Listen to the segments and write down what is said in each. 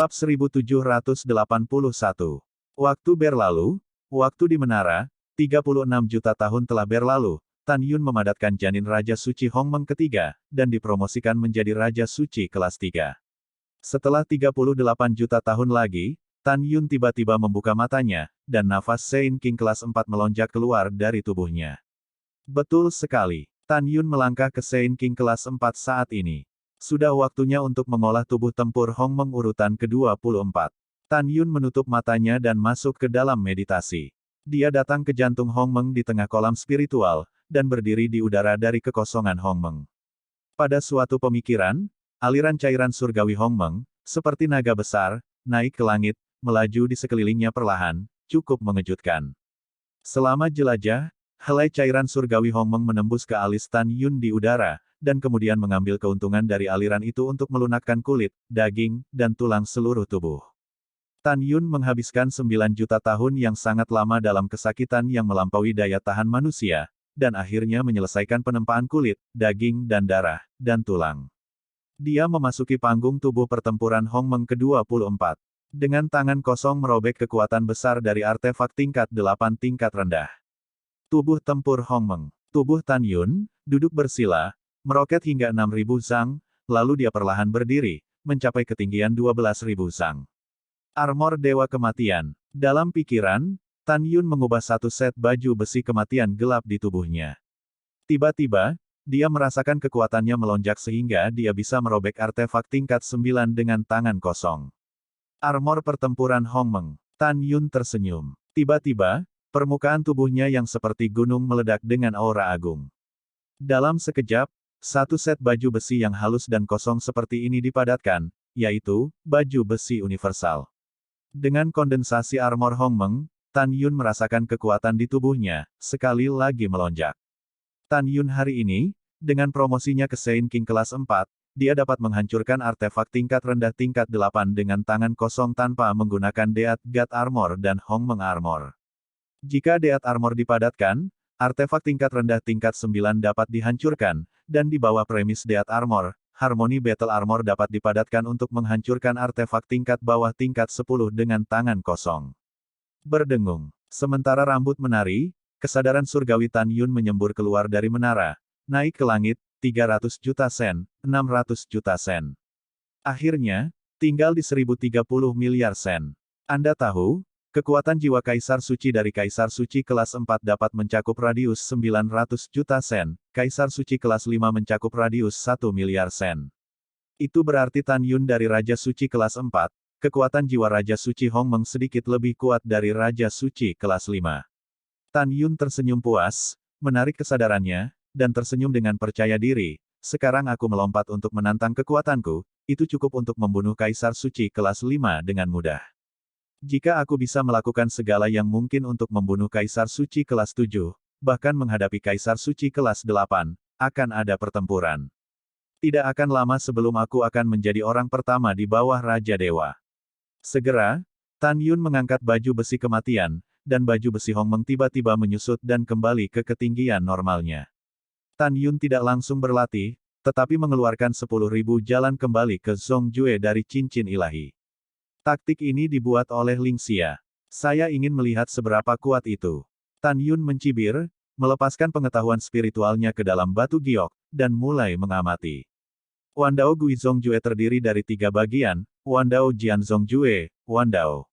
Bab 1781. Waktu berlalu, waktu di menara, 36 juta tahun telah berlalu, Tan Yun memadatkan janin Raja Suci Hongmeng ketiga, dan dipromosikan menjadi Raja Suci kelas 3. Setelah 38 juta tahun lagi, Tan Yun tiba-tiba membuka matanya, dan nafas Sein King kelas 4 melonjak keluar dari tubuhnya. Betul sekali, Tan Yun melangkah ke Sein King kelas 4 saat ini. Sudah waktunya untuk mengolah tubuh tempur Hongmeng urutan ke-24. Tan Yun menutup matanya dan masuk ke dalam meditasi. Dia datang ke jantung Hongmeng di tengah kolam spiritual, dan berdiri di udara dari kekosongan Hongmeng. Pada suatu pemikiran, aliran cairan surgawi Hongmeng, seperti naga besar, naik ke langit, melaju di sekelilingnya perlahan, cukup mengejutkan. Selama jelajah, helai cairan surgawi Hongmeng menembus ke alis Tan Yun di udara, dan kemudian mengambil keuntungan dari aliran itu untuk melunakkan kulit, daging, dan tulang seluruh tubuh. Tan Yun menghabiskan 9 juta tahun yang sangat lama dalam kesakitan yang melampaui daya tahan manusia, dan akhirnya menyelesaikan penempaan kulit, daging dan darah, dan tulang. Dia memasuki panggung tubuh pertempuran Hongmeng ke-24. Dengan tangan kosong merobek kekuatan besar dari artefak tingkat 8 tingkat rendah. Tubuh tempur Hongmeng. Tubuh Tan Yun, duduk bersila, meroket hingga 6.000 zang, lalu dia perlahan berdiri, mencapai ketinggian 12.000 zang. Armor Dewa Kematian. Dalam pikiran, Tan Yun mengubah satu set baju besi kematian gelap di tubuhnya. Tiba-tiba, dia merasakan kekuatannya melonjak sehingga dia bisa merobek artefak tingkat 9 dengan tangan kosong. Armor pertempuran Hongmeng. Tan Yun tersenyum. Tiba-tiba, permukaan tubuhnya yang seperti gunung meledak dengan aura agung. Dalam sekejap, satu set baju besi yang halus dan kosong seperti ini dipadatkan, yaitu, baju besi universal. Dengan kondensasi armor Hongmeng, Tan Yun merasakan kekuatan di tubuhnya, sekali lagi melonjak. Tan Yun hari ini, dengan promosinya ke Sein King kelas 4, dia dapat menghancurkan artefak tingkat rendah tingkat 8 dengan tangan kosong tanpa menggunakan Deat God Armor dan Hongmeng Armor. Jika Deat Armor dipadatkan, artefak tingkat rendah tingkat 9 dapat dihancurkan, dan di bawah premis Deat Armor, Harmony Battle Armor dapat dipadatkan untuk menghancurkan artefak tingkat bawah tingkat 10 dengan tangan kosong. Berdengung. Sementara rambut menari, kesadaran surgawi Tan Yun menyembur keluar dari menara, naik ke langit, 300 juta sen, 600 juta sen. Akhirnya, tinggal di 1030 miliar sen. Anda tahu, kekuatan jiwa Kaisar Suci dari Kaisar Suci kelas 4 dapat mencakup radius 900 juta sen, Kaisar Suci kelas 5 mencakup radius 1 miliar sen. Itu berarti Tan Yun dari Raja Suci kelas 4, kekuatan jiwa Raja Suci Hongmeng sedikit lebih kuat dari Raja Suci kelas 5. Tan Yun tersenyum puas, menarik kesadarannya, dan tersenyum dengan percaya diri. Sekarang aku melompat untuk menantang kekuatanku, itu cukup untuk membunuh Kaisar Suci kelas 5 dengan mudah. Jika aku bisa melakukan segala yang mungkin untuk membunuh Kaisar Suci kelas 7, bahkan menghadapi Kaisar Suci kelas 8, akan ada pertempuran. Tidak akan lama sebelum aku akan menjadi orang pertama di bawah Raja Dewa. Segera, Tan Yun mengangkat baju besi kematian, dan baju besi Hongmeng tiba-tiba menyusut dan kembali ke ketinggian normalnya. Tan Yun tidak langsung berlatih, tetapi mengeluarkan 10.000 jalan kembali ke Zongjue dari cincin ilahi. Taktik ini dibuat oleh Ling Xia. Saya ingin melihat seberapa kuat itu. Tan Yun mencibir, melepaskan pengetahuan spiritualnya ke dalam batu giok, dan mulai mengamati. Wandao Gui Zongjue terdiri dari 3 bagian, Wandao Jian Zongjue, Wandao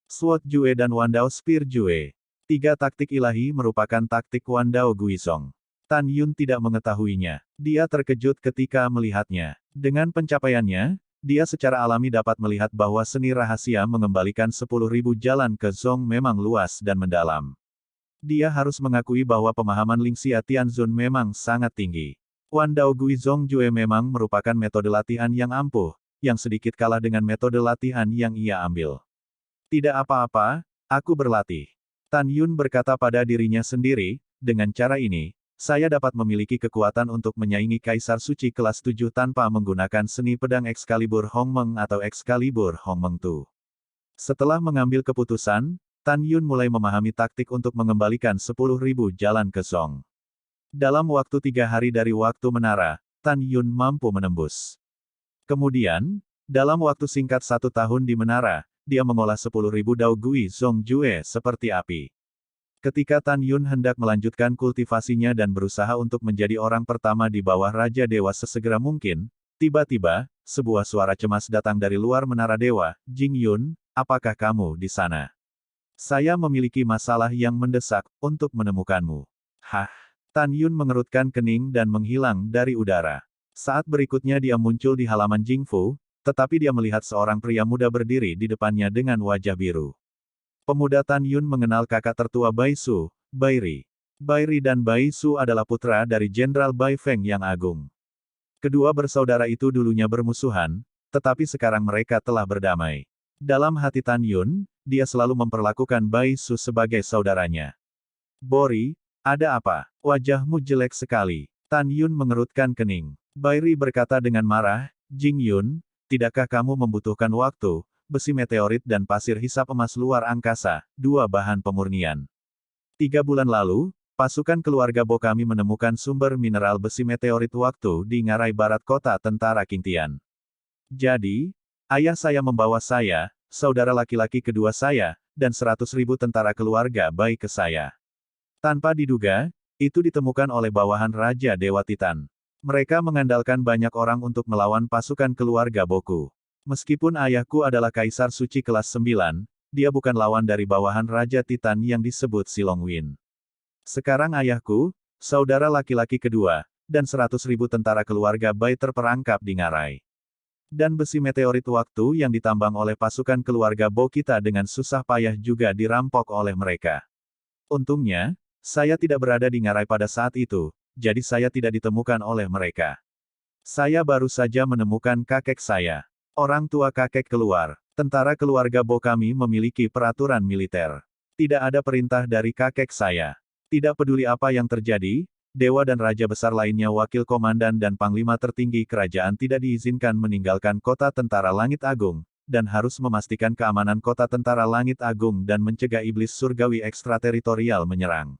Sword Jue dan Wandao Spear Jue. 3 taktik ilahi merupakan taktik Wandao Gui Zong. Tan Yun tidak mengetahuinya. Dia terkejut ketika melihatnya. Dengan pencapaiannya, dia secara alami dapat melihat bahwa seni rahasia mengembalikan 10.000 jalan ke Zong memang luas dan mendalam. Dia harus mengakui bahwa pemahaman Ling Xia Tianzun memang sangat tinggi. Wandao Gui Zongjue memang merupakan metode latihan yang ampuh, yang sedikit kalah dengan metode latihan yang ia ambil. Tidak apa-apa, aku berlatih. Tan Yun berkata pada dirinya sendiri, dengan cara ini, saya dapat memiliki kekuatan untuk menyaingi Kaisar Suci kelas 7 tanpa menggunakan seni pedang Excalibur Hongmeng atau Excalibur Hongmeng Tu. Setelah mengambil keputusan, Tan Yun mulai memahami taktik untuk mengembalikan 10.000 jalan ke Zong. Dalam waktu 3 hari dari waktu menara, Tan Yun mampu menembus. Kemudian, Dalam waktu singkat 1 tahun di menara, dia mengolah 10.000 Dao Gui Zongjue seperti api. Ketika Tan Yun hendak melanjutkan kultivasinya dan berusaha untuk menjadi orang pertama di bawah Raja Dewa sesegera mungkin, tiba-tiba, sebuah suara cemas datang dari luar menara dewa. Jing Yun, apakah kamu di sana? Saya memiliki masalah yang mendesak untuk menemukanmu. Hah? Tan Yun mengerutkan kening dan menghilang dari udara. Saat berikutnya dia muncul di halaman Jingfu, tetapi dia melihat seorang pria muda berdiri di depannya dengan wajah biru. Pemuda Tan Yun mengenal kakak tertua Bai Su, Bai Ri. Bai Ri dan Bai Su adalah putra dari Jenderal Bai Feng yang agung. Kedua bersaudara itu dulunya bermusuhan, tetapi sekarang mereka telah berdamai. Dalam hati Tan Yun, dia selalu memperlakukan Bai Su sebagai saudaranya. Bori, ada apa? Wajahmu jelek sekali. Tan Yun mengerutkan kening. Bai Ri berkata dengan marah, Jing Yun, tidakkah kamu membutuhkan waktu, besi meteorit dan pasir hisap emas luar angkasa, dua bahan pemurnian? 3 bulan lalu, pasukan keluarga Bo kami menemukan sumber mineral besi meteorit waktu di ngarai barat kota tentara Qingtian. Jadi, ayah saya membawa saya, saudara laki-laki kedua saya, dan 100.000 tentara keluarga Bai ke saya. Tanpa diduga, itu ditemukan oleh bawahan Raja Dewa Titan. Mereka mengandalkan banyak orang untuk melawan pasukan keluarga Boku. Meskipun ayahku adalah Kaisar Suci kelas 9, dia bukan lawan dari bawahan Raja Titan yang disebut Silong Win. Sekarang ayahku, saudara laki-laki kedua, dan 100.000 tentara keluarga Bai terperangkap di ngarai. Dan besi meteorit waktu yang ditambang oleh pasukan keluarga Bo kita dengan susah payah juga dirampok oleh mereka. Untungnya, saya tidak berada di ngarai pada saat itu, jadi saya tidak ditemukan oleh mereka. Saya baru saja menemukan kakek saya. Orang tua kakek keluar. Tentara keluarga Bo kami memiliki peraturan militer. Tidak ada perintah dari kakek saya. Tidak peduli apa yang terjadi, dewa dan raja besar lainnya, wakil komandan dan panglima tertinggi kerajaan tidak diizinkan meninggalkan kota tentara Langit Agung, dan harus memastikan keamanan kota tentara Langit Agung dan mencegah iblis surgawi ekstrateritorial menyerang.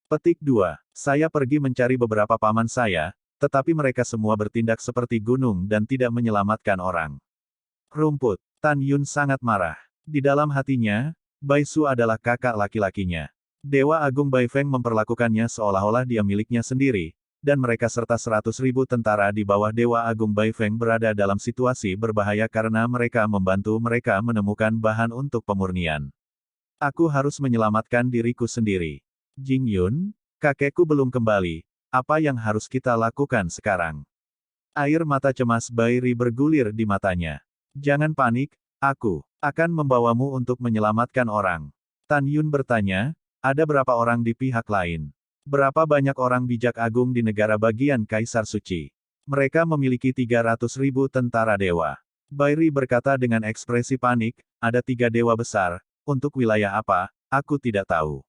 Petik 2. Saya pergi mencari beberapa paman saya, tetapi mereka semua bertindak seperti gunung dan tidak menyelamatkan orang. Rumput. Tan Yun sangat marah. Di dalam hatinya, Bai Su adalah kakak laki-lakinya. Dewa Agung Bai Feng memperlakukannya seolah-olah dia miliknya sendiri, dan mereka serta 100.000 tentara di bawah Dewa Agung Bai Feng berada dalam situasi berbahaya karena mereka membantu mereka menemukan bahan untuk pemurnian. Aku harus menyelamatkan diriku sendiri. Jing Yun, kakekku belum kembali, apa yang harus kita lakukan sekarang? Air mata cemas Bai Ri bergulir di matanya. Jangan panik, aku akan membawamu untuk menyelamatkan orang. Tan Yun bertanya, ada berapa orang di pihak lain? Berapa banyak orang bijak agung di negara bagian Kaisar Suci? Mereka memiliki 300.000 tentara dewa. Bai Ri berkata dengan ekspresi panik, ada 3 dewa besar, untuk wilayah apa, aku tidak tahu.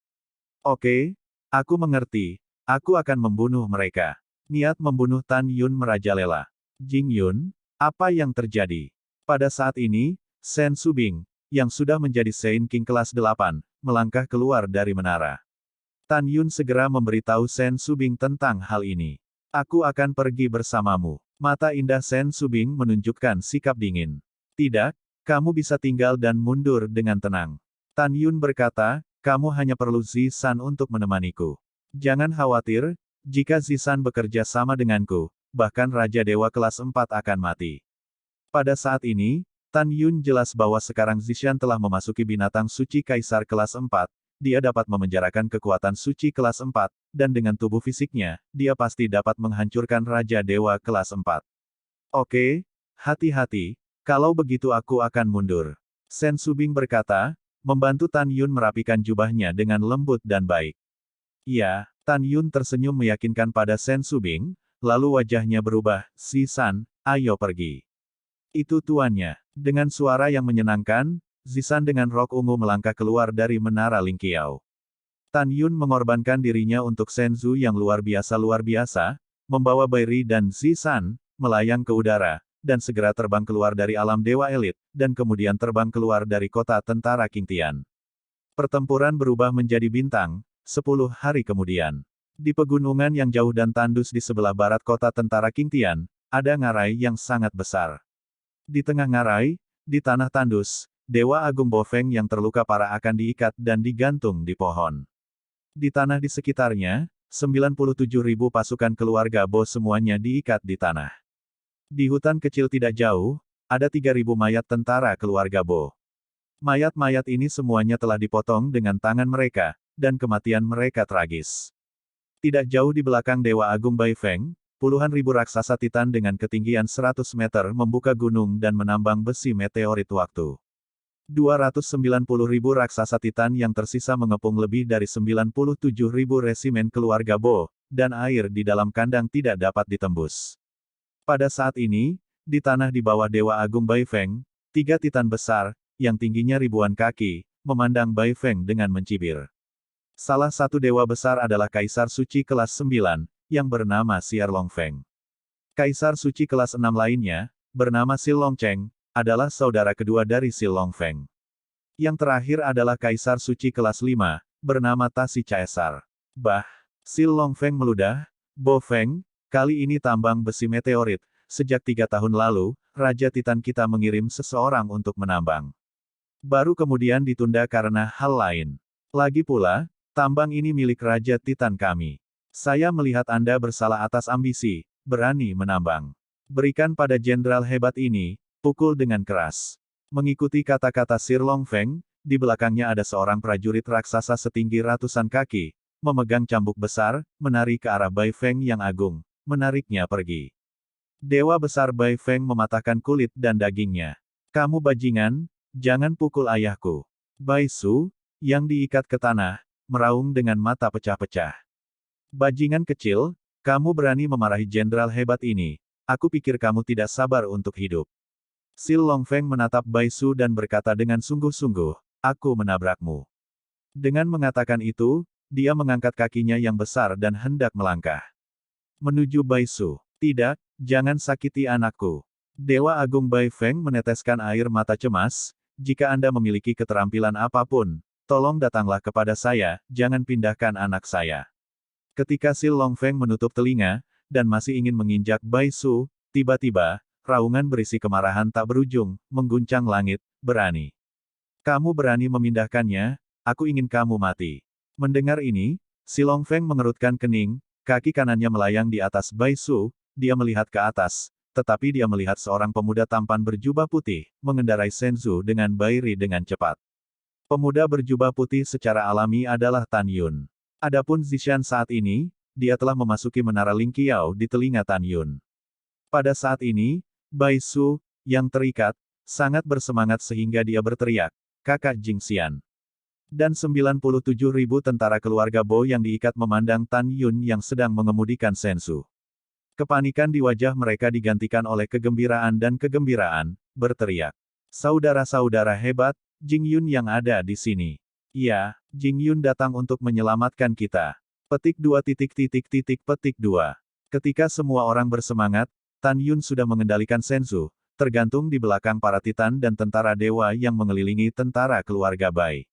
Oke, aku mengerti. Aku akan membunuh mereka. Niat membunuh Tan Yun merajalela. Jing Yun, apa yang terjadi? Pada saat ini, Shen Subing, yang sudah menjadi Saint King kelas 8, melangkah keluar dari menara. Tan Yun segera memberitahu Shen Subing tentang hal ini. Aku akan pergi bersamamu. Mata indah Shen Subing menunjukkan sikap dingin. Tidak, kamu bisa tinggal dan mundur dengan tenang. Tan Yun berkata, kamu hanya perlu Zisan untuk menemaniku. Jangan khawatir, jika Zisan bekerja sama denganku, bahkan Raja Dewa kelas 4 akan mati. Pada saat ini, Tan Yun jelas bahwa sekarang Zisan telah memasuki binatang suci Kaisar kelas 4, dia dapat memenjarakan kekuatan suci kelas 4, dan dengan tubuh fisiknya, dia pasti dapat menghancurkan Raja Dewa kelas 4. Oke, hati-hati, kalau begitu aku akan mundur. Shen Subing berkata, membantu Tan Yun merapikan jubahnya dengan lembut dan baik. Ya, Tan Yun tersenyum meyakinkan pada Shen Subing, lalu wajahnya berubah, Zisan, ayo pergi. Itu tuannya. Dengan suara yang menyenangkan, Zisan dengan rok ungu melangkah keluar dari menara Lingqiao. Tan Yun mengorbankan dirinya untuk Shenzhou yang luar biasa, membawa Bai Ri dan Zisan, melayang ke udara, dan segera terbang keluar dari alam dewa elit, dan kemudian terbang keluar dari kota tentara Qingtian. Pertempuran berubah menjadi bintang, 10 hari kemudian. Di pegunungan yang jauh dan tandus di sebelah barat kota tentara Qingtian, ada ngarai yang sangat besar. Di tengah ngarai, di tanah tandus, Dewa Agung Bo Feng yang terluka parah akan diikat dan digantung di pohon. Di tanah di sekitarnya, 97.000 pasukan keluarga Bo semuanya diikat di tanah. Di hutan kecil tidak jauh, ada 3.000 mayat tentara keluarga Bo. Mayat-mayat ini semuanya telah dipotong dengan tangan mereka, dan kematian mereka tragis. Tidak jauh di belakang Dewa Agung Bai Feng, puluhan ribu raksasa Titan dengan ketinggian 100 meter membuka gunung dan menambang besi meteorit waktu. 290.000 raksasa Titan yang tersisa mengepung lebih dari 97.000 resimen keluarga Bo, dan air di dalam kandang tidak dapat ditembus. Pada saat ini, di tanah di bawah Dewa Agung Bai Feng, 3 Titan besar, yang tingginya ribuan kaki, memandang Bai Feng dengan mencibir. Salah satu dewa besar adalah Kaisar Suci kelas 9, yang bernama Xiar Longfeng. Kaisar Suci kelas 6 lainnya, bernama Sil Longcheng, adalah saudara kedua dari Sil Longfeng. Yang terakhir adalah Kaisar Suci kelas 5, bernama Tasi Caesar. Sil Longfeng meludah, Bo Feng, kali ini tambang besi meteorit, sejak 3 tahun lalu, Raja Titan kita mengirim seseorang untuk menambang. Baru kemudian ditunda karena hal lain. Lagi pula, tambang ini milik Raja Titan kami. Saya melihat Anda bersalah atas ambisi, berani menambang. Berikan pada jenderal hebat ini, pukul dengan keras. Mengikuti kata-kata Sir Longfeng, di belakangnya ada seorang prajurit raksasa setinggi ratusan kaki, memegang cambuk besar, menari ke arah Bai Feng yang agung, menariknya pergi. Dewa besar Bai Feng mematahkan kulit dan dagingnya. Kamu bajingan, jangan pukul ayahku. Bai Su, yang diikat ke tanah, meraung dengan mata pecah-pecah. Bajingan kecil, kamu berani memarahi jenderal hebat ini. Aku pikir kamu tidak sabar untuk hidup. Sil Longfeng menatap Bai Su dan berkata dengan sungguh-sungguh, aku menabrakmu. Dengan mengatakan itu, dia mengangkat kakinya yang besar dan hendak melangkah menuju Bai Su. Tidak, jangan sakiti anakku. Dewa Agung Bai Feng meneteskan air mata cemas, jika Anda memiliki keterampilan apapun, tolong datanglah kepada saya, jangan pindahkan anak saya. Ketika Sil Longfeng menutup telinga, dan masih ingin menginjak Bai Su, tiba-tiba, raungan berisi kemarahan tak berujung, mengguncang langit, berani. Kamu berani memindahkannya, aku ingin kamu mati. Mendengar ini, Sil Longfeng mengerutkan kening, kaki kanannya melayang di atas Bai Su, dia melihat ke atas, tetapi dia melihat seorang pemuda tampan berjubah putih, mengendarai Senzu dengan Bairi dengan cepat. Pemuda berjubah putih secara alami adalah Tan Yun. Adapun Zishan saat ini, dia telah memasuki menara Ling Qiao di telinga Tan Yun. Pada saat ini, Bai Su, yang terikat, sangat bersemangat sehingga dia berteriak, kakak Jingxian. Dan 97.000 tentara keluarga Bo yang diikat memandang Tan Yun yang sedang mengemudikan Senzu. Kepanikan di wajah mereka digantikan oleh kegembiraan dan kegembiraan, berteriak. Saudara-saudara hebat, Jing Yun yang ada di sini. Ya, Jing Yun datang untuk menyelamatkan kita. Petik 2. Petik 2. Ketika semua orang bersemangat, Tan Yun sudah mengendalikan Senzu, tergantung di belakang para Titan dan tentara dewa yang mengelilingi tentara keluarga Bai.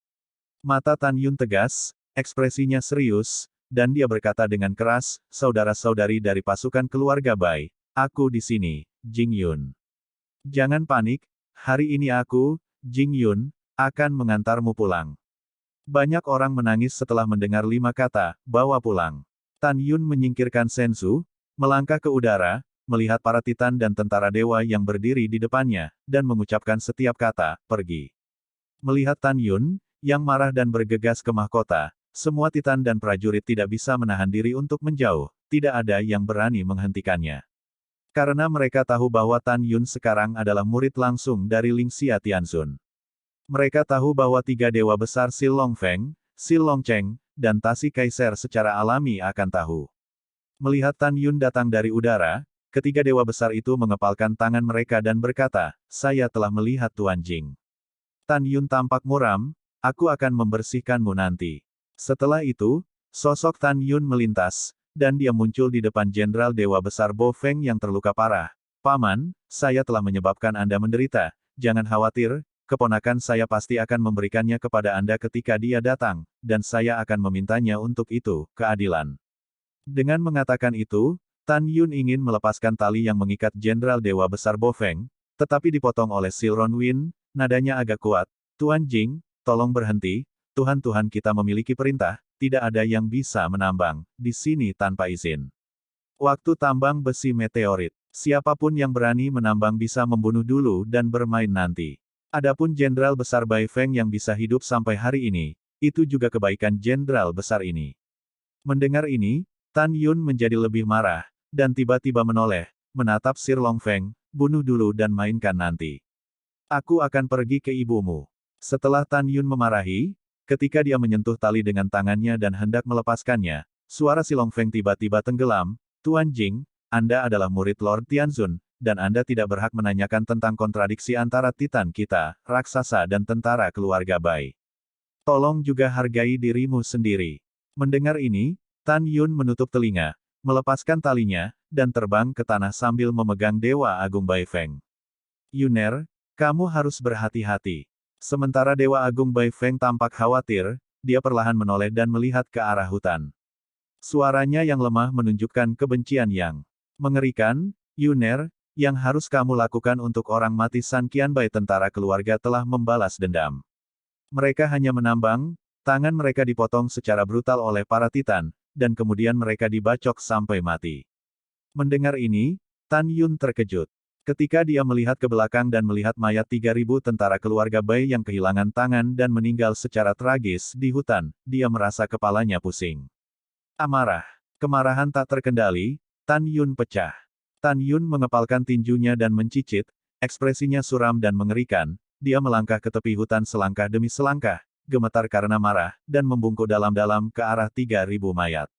Mata Tan Yun tegas, ekspresinya serius, dan dia berkata dengan keras, saudara-saudari dari pasukan keluarga Bai, aku di sini, Jing Yun. Jangan panik, hari ini aku, Jing Yun, akan mengantarmu pulang. Banyak orang menangis setelah mendengar 5 kata, bawa pulang. Tan Yun menyingkirkan Senzu, melangkah ke udara, melihat para Titan dan tentara dewa yang berdiri di depannya, dan mengucapkan setiap kata, pergi. Melihat Tan Yun, yang marah dan bergegas ke mahkota, semua Titan dan prajurit tidak bisa menahan diri untuk menjauh, tidak ada yang berani menghentikannya. Karena mereka tahu bahwa Tan Yun sekarang adalah murid langsung dari Ling Xia Tianzun. Mereka tahu bahwa 3 dewa besar Sil Longfeng, Sil Longcheng, dan Tasi Caesar secara alami akan tahu. Melihat Tan Yun datang dari udara, ketiga dewa besar itu mengepalkan tangan mereka dan berkata, saya telah melihat Tuan Jing. Tan Yun tampak muram, aku akan membersihkanmu nanti. Setelah itu, sosok Tan Yun melintas, dan dia muncul di depan Jenderal Dewa Besar Bo Feng yang terluka parah. Paman, saya telah menyebabkan Anda menderita, jangan khawatir, keponakan saya pasti akan memberikannya kepada Anda ketika dia datang, dan saya akan memintanya untuk itu, keadilan. Dengan mengatakan itu, Tan Yun ingin melepaskan tali yang mengikat Jenderal Dewa Besar Bo Feng, tetapi dipotong oleh Silron Win, nadanya agak kuat. Tuan Jing, tolong berhenti, Tuhan-Tuhan kita memiliki perintah, tidak ada yang bisa menambang di sini tanpa izin. Waktu tambang besi meteorit. Siapapun yang berani menambang bisa membunuh dulu dan bermain nanti. Adapun Jenderal Besar Bai Feng yang bisa hidup sampai hari ini, itu juga kebaikan Jenderal Besar ini. Mendengar ini, Tan Yun menjadi lebih marah, dan tiba-tiba menoleh, menatap Sir Long Feng, bunuh dulu dan mainkan nanti. Aku akan pergi ke ibumu. Setelah Tan Yun memarahi, ketika dia menyentuh tali dengan tangannya dan hendak melepaskannya, suara Si Long Feng tiba-tiba tenggelam. Tuan Jing, Anda adalah murid Lord Tianzun, dan Anda tidak berhak menanyakan tentang kontradiksi antara Titan kita, raksasa dan tentara keluarga Bai. Tolong juga hargai dirimu sendiri. Mendengar ini, Tan Yun menutup telinga, melepaskan talinya, dan terbang ke tanah sambil memegang Dewa Agung Bai Feng. Yuner, kamu harus berhati-hati. Sementara Dewa Agung Bai Feng tampak khawatir, dia perlahan menoleh dan melihat ke arah hutan. Suaranya yang lemah menunjukkan kebencian yang mengerikan. Yuner, yang harus kamu lakukan untuk orang mati San Qianbai tentara keluarga telah membalas dendam. Mereka hanya menambang, tangan mereka dipotong secara brutal oleh para Titan, dan kemudian mereka dibacok sampai mati. Mendengar ini, Tan Yun terkejut. Ketika dia melihat ke belakang dan melihat mayat 3.000 tentara keluarga Bai yang kehilangan tangan dan meninggal secara tragis di hutan, dia merasa kepalanya pusing. Amarah. Kemarahan tak terkendali, Tan Yun pecah. Tan Yun mengepalkan tinjunya dan mencicit, ekspresinya suram dan mengerikan, dia melangkah ke tepi hutan selangkah demi selangkah, gemetar karena marah, dan membungkuk dalam-dalam ke arah 3.000 mayat.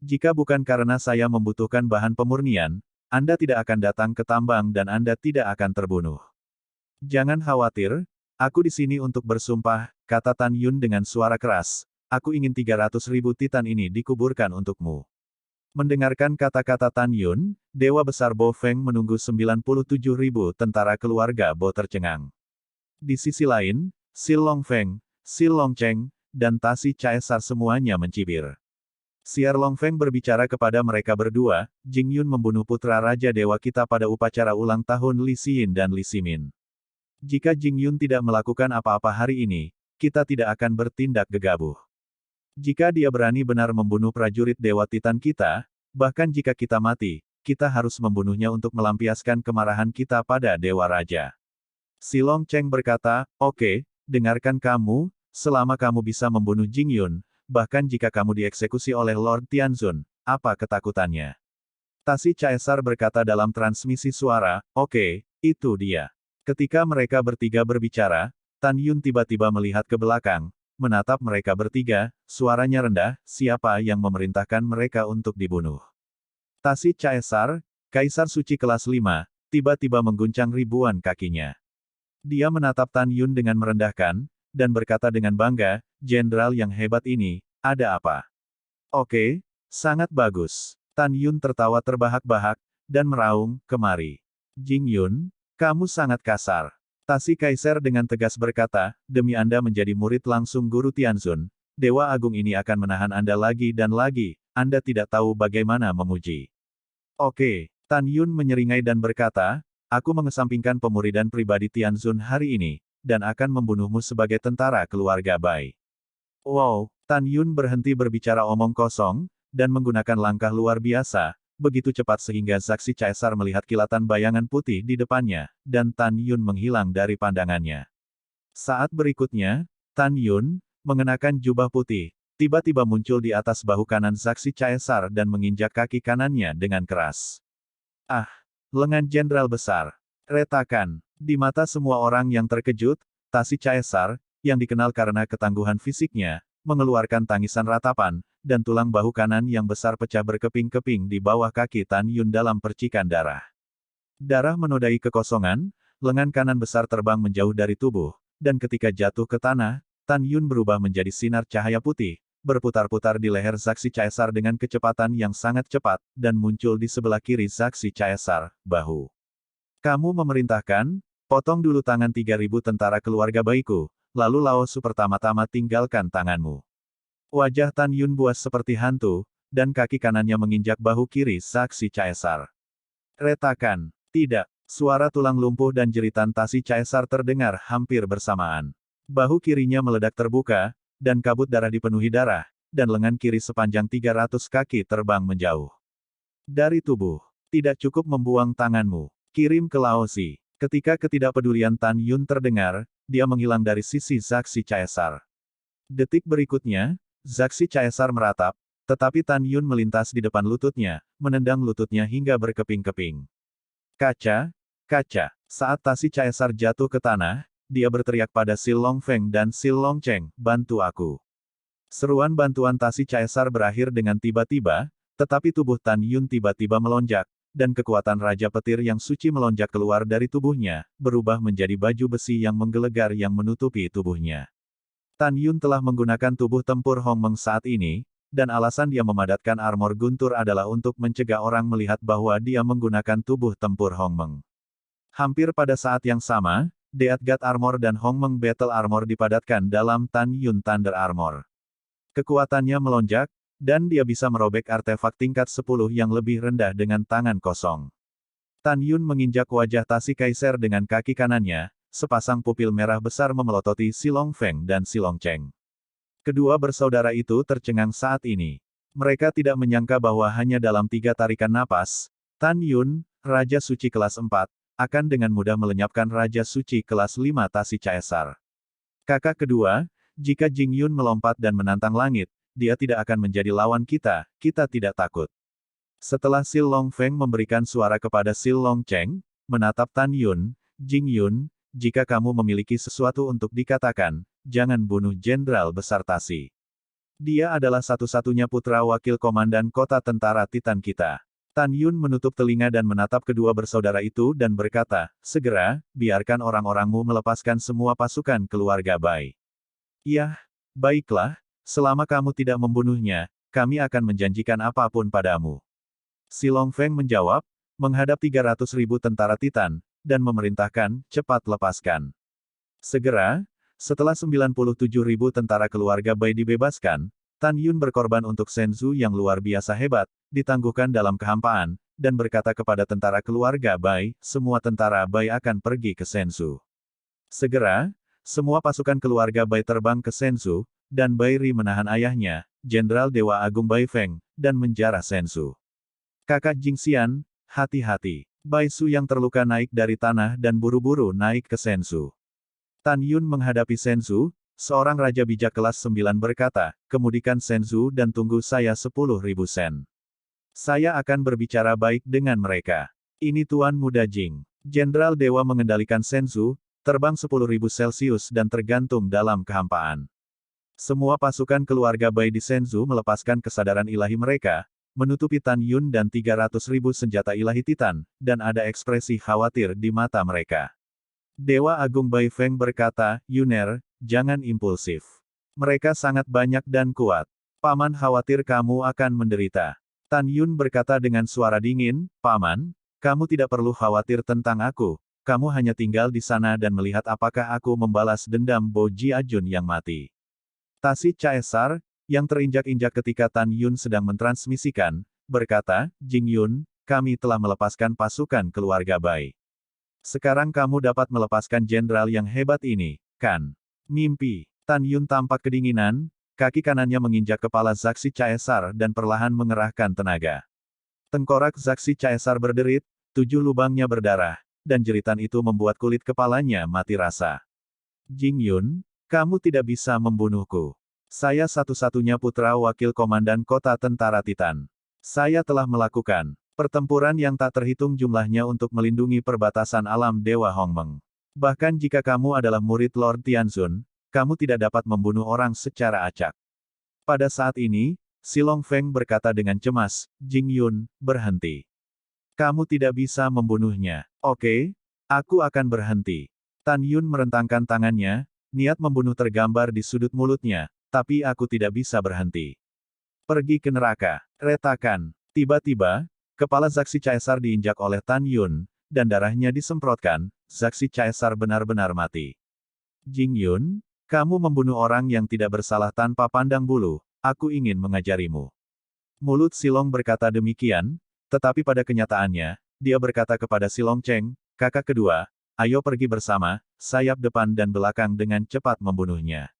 Jika bukan karena saya membutuhkan bahan pemurnian, Anda tidak akan datang ke tambang dan Anda tidak akan terbunuh. Jangan khawatir, aku di sini untuk bersumpah, kata Tan Yun dengan suara keras. Aku ingin 300.000 Titan ini dikuburkan untukmu. Mendengarkan kata-kata Tan Yun, Dewa Besar Bo Feng menunggu 97.000 tentara keluarga Bo tercengang. Di sisi lain, Sil Long Feng, Sil Long Cheng, dan Tasi Caesar semuanya mencibir. Siar Long Feng berbicara kepada mereka berdua, Jing Yun membunuh putra Raja Dewa kita pada upacara ulang tahun Li Xin dan Li Ximin. Jika Jing Yun tidak melakukan apa-apa hari ini, kita tidak akan bertindak gegabah. Jika dia berani benar membunuh prajurit Dewa Titan kita, bahkan jika kita mati, kita harus membunuhnya untuk melampiaskan kemarahan kita pada Dewa Raja. Silong Cheng berkata, oke, dengarkan kamu, selama kamu bisa membunuh Jing Yun, bahkan jika kamu dieksekusi oleh Lord Tianzun, apa ketakutannya? Tasi Caesar berkata dalam transmisi suara, oke, itu dia. Ketika mereka bertiga berbicara, Tan Yun tiba-tiba melihat ke belakang, menatap mereka bertiga, suaranya rendah, siapa yang memerintahkan mereka untuk dibunuh? Tasi Caesar, Kaisar Suci kelas 5, tiba-tiba mengguncang ribuan kakinya. Dia menatap Tan Yun dengan merendahkan, dan berkata dengan bangga, Jenderal yang hebat ini, ada apa? Oke, sangat bagus. Tan Yun tertawa terbahak-bahak, dan meraung, kemari. Jing Yun, kamu sangat kasar. Tasi Kaisar dengan tegas berkata, demi Anda menjadi murid langsung Guru Tianzun, Dewa Agung ini akan menahan Anda lagi dan lagi, Anda tidak tahu bagaimana memuji. Oke, Tan Yun menyeringai dan berkata, aku mengesampingkan pemuridan pribadi Tianzun hari ini, dan akan membunuhmu sebagai tentara keluarga Bai. Wow, Tan Yun berhenti berbicara omong kosong, dan menggunakan langkah luar biasa, begitu cepat sehingga Zaksi Caesar melihat kilatan bayangan putih di depannya, dan Tan Yun menghilang dari pandangannya. Saat berikutnya, Tan Yun, mengenakan jubah putih, tiba-tiba muncul di atas bahu kanan Zaksi Caesar dan menginjak kaki kanannya dengan keras. Ah! Lengan Jenderal Besar. Retakan. Di mata semua orang yang terkejut, Tasi Caesar, yang dikenal karena ketangguhan fisiknya, mengeluarkan tangisan ratapan, dan tulang bahu kanan yang besar pecah berkeping-keping di bawah kaki Tan Yun dalam percikan darah. Darah menodai kekosongan, lengan kanan besar terbang menjauh dari tubuh, dan ketika jatuh ke tanah, Tan Yun berubah menjadi sinar cahaya putih, berputar-putar di leher Zaksi Caesar dengan kecepatan yang sangat cepat, dan muncul di sebelah kiri Zaksi Caesar, bahu. Kamu memerintahkan, potong dulu tangan 3.000 tentara keluarga Baiku, lalu Laosu pertama-tama tinggalkan tanganmu. Wajah Tan Yun buas seperti hantu, dan kaki kanannya menginjak bahu kiri Zaksi Caesar. Retakan. Tidak. Suara tulang lumpuh dan jeritan Tasi Caesar terdengar hampir bersamaan. Bahu kirinya meledak terbuka, dan kabut darah dipenuhi darah, dan lengan kiri sepanjang 300 kaki terbang menjauh. Dari tubuh. Tidak cukup membuang tanganmu. Kirim ke Laozi. Ketika ketidakpedulian Tan Yun terdengar, dia menghilang dari sisi Zaxi Caesar. Detik berikutnya, Zaxi Caesar meratap, tetapi Tan Yun melintas di depan lututnya, menendang lututnya hingga berkeping-keping. Kaca, kaca. Saat Tasi Caesar jatuh ke tanah, dia berteriak pada Sil Longfeng dan Sil Longcheng, bantu aku. Seruan bantuan Tasi Caesar berakhir dengan tiba-tiba, tetapi tubuh Tan Yun tiba-tiba melonjak, dan kekuatan Raja Petir yang suci melonjak keluar dari tubuhnya, berubah menjadi baju besi yang menggelegar yang menutupi tubuhnya. Tan Yun telah menggunakan tubuh tempur Hongmeng saat ini, dan alasan dia memadatkan armor guntur adalah untuk mencegah orang melihat bahwa dia menggunakan tubuh tempur Hongmeng. Hampir pada saat yang sama, Deat God Armor dan Hongmeng Battle Armor dipadatkan dalam Tan Yun Thunder Armor. Kekuatannya melonjak, dan dia bisa merobek artefak tingkat 10 yang lebih rendah dengan tangan kosong. Tan Yun menginjak wajah Tasi Caesar dengan kaki kanannya, sepasang pupil merah besar memelototi Si Longfeng dan Si Longcheng. Kedua bersaudara itu tercengang saat ini. Mereka tidak menyangka bahwa hanya dalam 3 tarikan napas, Tan Yun, Raja Suci kelas 4, akan dengan mudah melenyapkan Raja Suci kelas 5 Tasi Caesar. Kakak kedua, jika Jing Yun melompat dan menantang langit, dia tidak akan menjadi lawan kita, kita tidak takut. Setelah Sil Longfeng memberikan suara kepada Sil Longcheng, menatap Tan Yun, Jing Yun, jika kamu memiliki sesuatu untuk dikatakan, jangan bunuh Jenderal Besar Tasi. Dia adalah satu-satunya putra wakil komandan kota tentara Titan kita. Tan Yun menutup telinga dan menatap kedua bersaudara itu dan berkata, segera, biarkan orang-orangmu melepaskan semua pasukan keluarga Bai. Yah, baiklah, selama kamu tidak membunuhnya, kami akan menjanjikan apapun padamu. Si Longfeng menjawab, menghadap 300.000 tentara Titan, dan memerintahkan, cepat lepaskan. Segera, setelah 97.000 tentara keluarga Bai dibebaskan, Tan Yun berkorban untuk Senzu yang luar biasa hebat, ditangguhkan dalam kehampaan, dan berkata kepada tentara keluarga Bai, semua tentara Bai akan pergi ke Senzu. Segera, semua pasukan keluarga Bai terbang ke Senzu, dan Bai Ri menahan ayahnya, Jenderal Dewa Agung Bai Feng, dan menjarah Senzu. Kakak Jingxian, hati-hati. Bai Su yang terluka naik dari tanah dan buru-buru naik ke Senzu. Tan Yun menghadapi Senzu, seorang raja bijak kelas 9 berkata, kemudikan Senzu dan tunggu saya 10.000 sen. Saya akan berbicara baik dengan mereka. Ini Tuan Muda Jing. Jenderal Dewa mengendalikan Senzu, terbang 10.000 Celcius dan tergantung dalam kehampaan. Semua pasukan keluarga Bai di Senzu melepaskan kesadaran ilahi mereka, menutupi Tan Yun dan 300.000 senjata ilahi Titan, dan ada ekspresi khawatir di mata mereka. Dewa Agung Bai Feng berkata, Yuner, jangan impulsif. Mereka sangat banyak dan kuat. Paman khawatir kamu akan menderita. Tan Yun berkata dengan suara dingin, Paman, kamu tidak perlu khawatir tentang aku, kamu hanya tinggal di sana dan melihat apakah aku membalas dendam Bo Ji Ajun yang mati. Tasi Caesar, yang terinjak-injak ketika Tan Yun sedang mentransmisikan, berkata, Jing Yun, kami telah melepaskan pasukan keluarga Bai. Sekarang kamu dapat melepaskan jenderal yang hebat ini, kan? Mimpi. Tan Yun tampak kedinginan, kaki kanannya menginjak kepala Zaxi Caesar dan perlahan mengerahkan tenaga. Tengkorak Zaxi Caesar berderit, 7 lubangnya berdarah, dan jeritan itu membuat kulit kepalanya mati rasa. Jing Yun, kamu tidak bisa membunuhku. Saya satu-satunya putra wakil komandan kota tentara Titan. Saya telah melakukan pertempuran yang tak terhitung jumlahnya untuk melindungi perbatasan alam Dewa Hongmeng. Bahkan jika kamu adalah murid Lord Tianzun, kamu tidak dapat membunuh orang secara acak. Pada saat ini, Si Longfeng berkata dengan cemas, Jing Yun, berhenti. Kamu tidak bisa membunuhnya. Oke, aku akan berhenti. Tan Yun merentangkan tangannya, niat membunuh tergambar di sudut mulutnya, tapi aku tidak bisa berhenti. Pergi ke neraka. Retakan. Tiba-tiba, kepala Zaxi Caesar diinjak oleh Tan Yun, dan darahnya disemprotkan, Zaxi Caesar benar-benar mati. Jing Yun, kamu membunuh orang yang tidak bersalah tanpa pandang bulu, aku ingin mengajarimu. Mulut Silong berkata demikian, tetapi pada kenyataannya, dia berkata kepada Si Longcheng, kakak kedua, ayo pergi bersama, sayap depan dan belakang dengan cepat membunuhnya.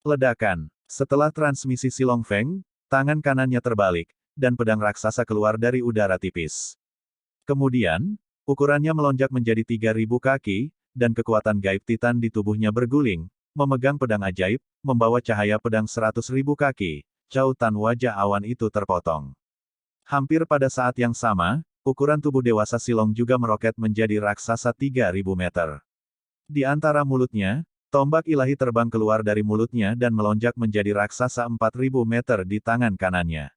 Ledakan. Setelah transmisi Silong Feng, tangan kanannya terbalik, dan pedang raksasa keluar dari udara tipis. Kemudian, ukurannya melonjak menjadi 3.000 kaki, dan kekuatan gaib Titan di tubuhnya berguling, memegang pedang ajaib, membawa cahaya pedang 100.000 kaki, cautan wajah awan itu terpotong. Hampir pada saat yang sama, ukuran tubuh dewasa Silong juga meroket menjadi raksasa 3.000 meter. Di antara mulutnya, tombak ilahi terbang keluar dari mulutnya dan melonjak menjadi raksasa 4.000 meter di tangan kanannya.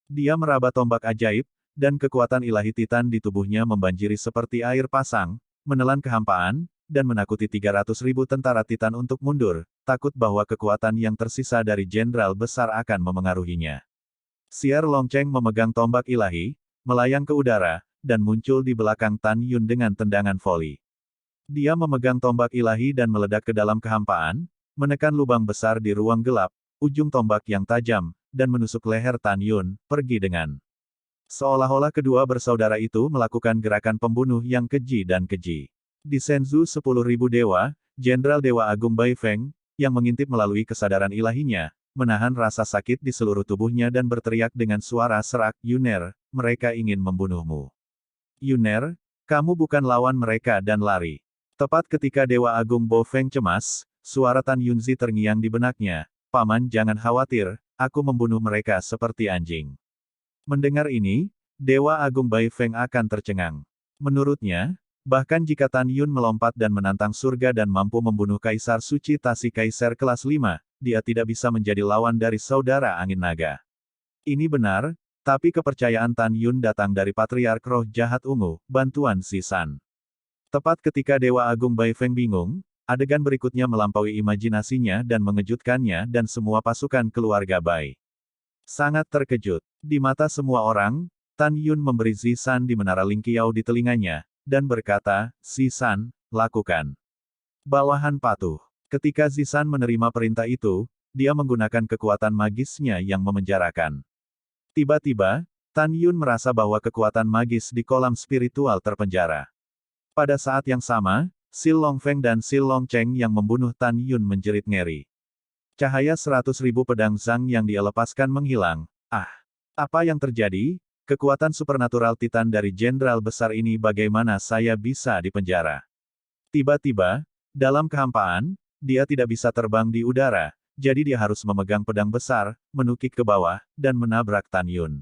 Dia meraba tombak ajaib, dan kekuatan ilahi Titan di tubuhnya membanjiri seperti air pasang, menelan kehampaan, dan menakuti 300.000 tentara Titan untuk mundur, takut bahwa kekuatan yang tersisa dari jenderal besar akan memengaruhinya. Sier Longcheng memegang tombak ilahi, melayang ke udara, dan muncul di belakang Tan Yun dengan tendangan voli. Dia memegang tombak ilahi dan meledak ke dalam kehampaan, menekan lubang besar di ruang gelap, ujung tombak yang tajam, dan menusuk leher Tan Yun, pergi dengan. Seolah-olah kedua bersaudara itu melakukan gerakan pembunuh yang keji dan keji. Di Senzu 10.000 dewa, Jenderal Dewa Agung Bai Feng, yang mengintip melalui kesadaran ilahinya, menahan rasa sakit di seluruh tubuhnya dan berteriak dengan suara serak, Yuner, mereka ingin membunuhmu. Yuner, kamu bukan lawan mereka dan lari. Tepat ketika Dewa Agung Bo Feng cemas, suara Tan Yunzi terngiang di benaknya, Paman jangan khawatir, aku membunuh mereka seperti anjing. Mendengar ini, Dewa Agung Bai Feng akan tercengang. Menurutnya, bahkan jika Tan Yun melompat dan menantang surga dan mampu membunuh Kaisar Suci Tasi Kaiser kelas 5, dia tidak bisa menjadi lawan dari saudara angin naga. Ini benar, tapi kepercayaan Tan Yun datang dari Patriark Roh Jahat Ungu, bantuan Si San. Tepat ketika Dewa Agung Bai Feng bingung, adegan berikutnya melampaui imajinasinya dan mengejutkannya dan semua pasukan keluarga Bai. Sangat terkejut. Di mata semua orang, Tan Yun memberi Si San di menara Lingqiao di telinganya, dan berkata, Si San, lakukan. Bawahan patuh. Ketika Si San menerima perintah itu, dia menggunakan kekuatan magisnya yang memenjarakan. Tiba-tiba, Tan Yun merasa bahwa kekuatan magis di kolam spiritual terpenjara. Pada saat yang sama, Sil Longfeng dan Sil Longcheng yang membunuh Tan Yun menjerit ngeri. Cahaya 100.000 pedang Zhang yang dia lepaskan menghilang. Ah! Apa yang terjadi? Kekuatan supernatural Titan dari jenderal besar ini bagaimana saya bisa dipenjara? Tiba-tiba, dalam kehampaan, dia tidak bisa terbang di udara, jadi dia harus memegang pedang besar, menukik ke bawah, dan menabrak Tan Yun.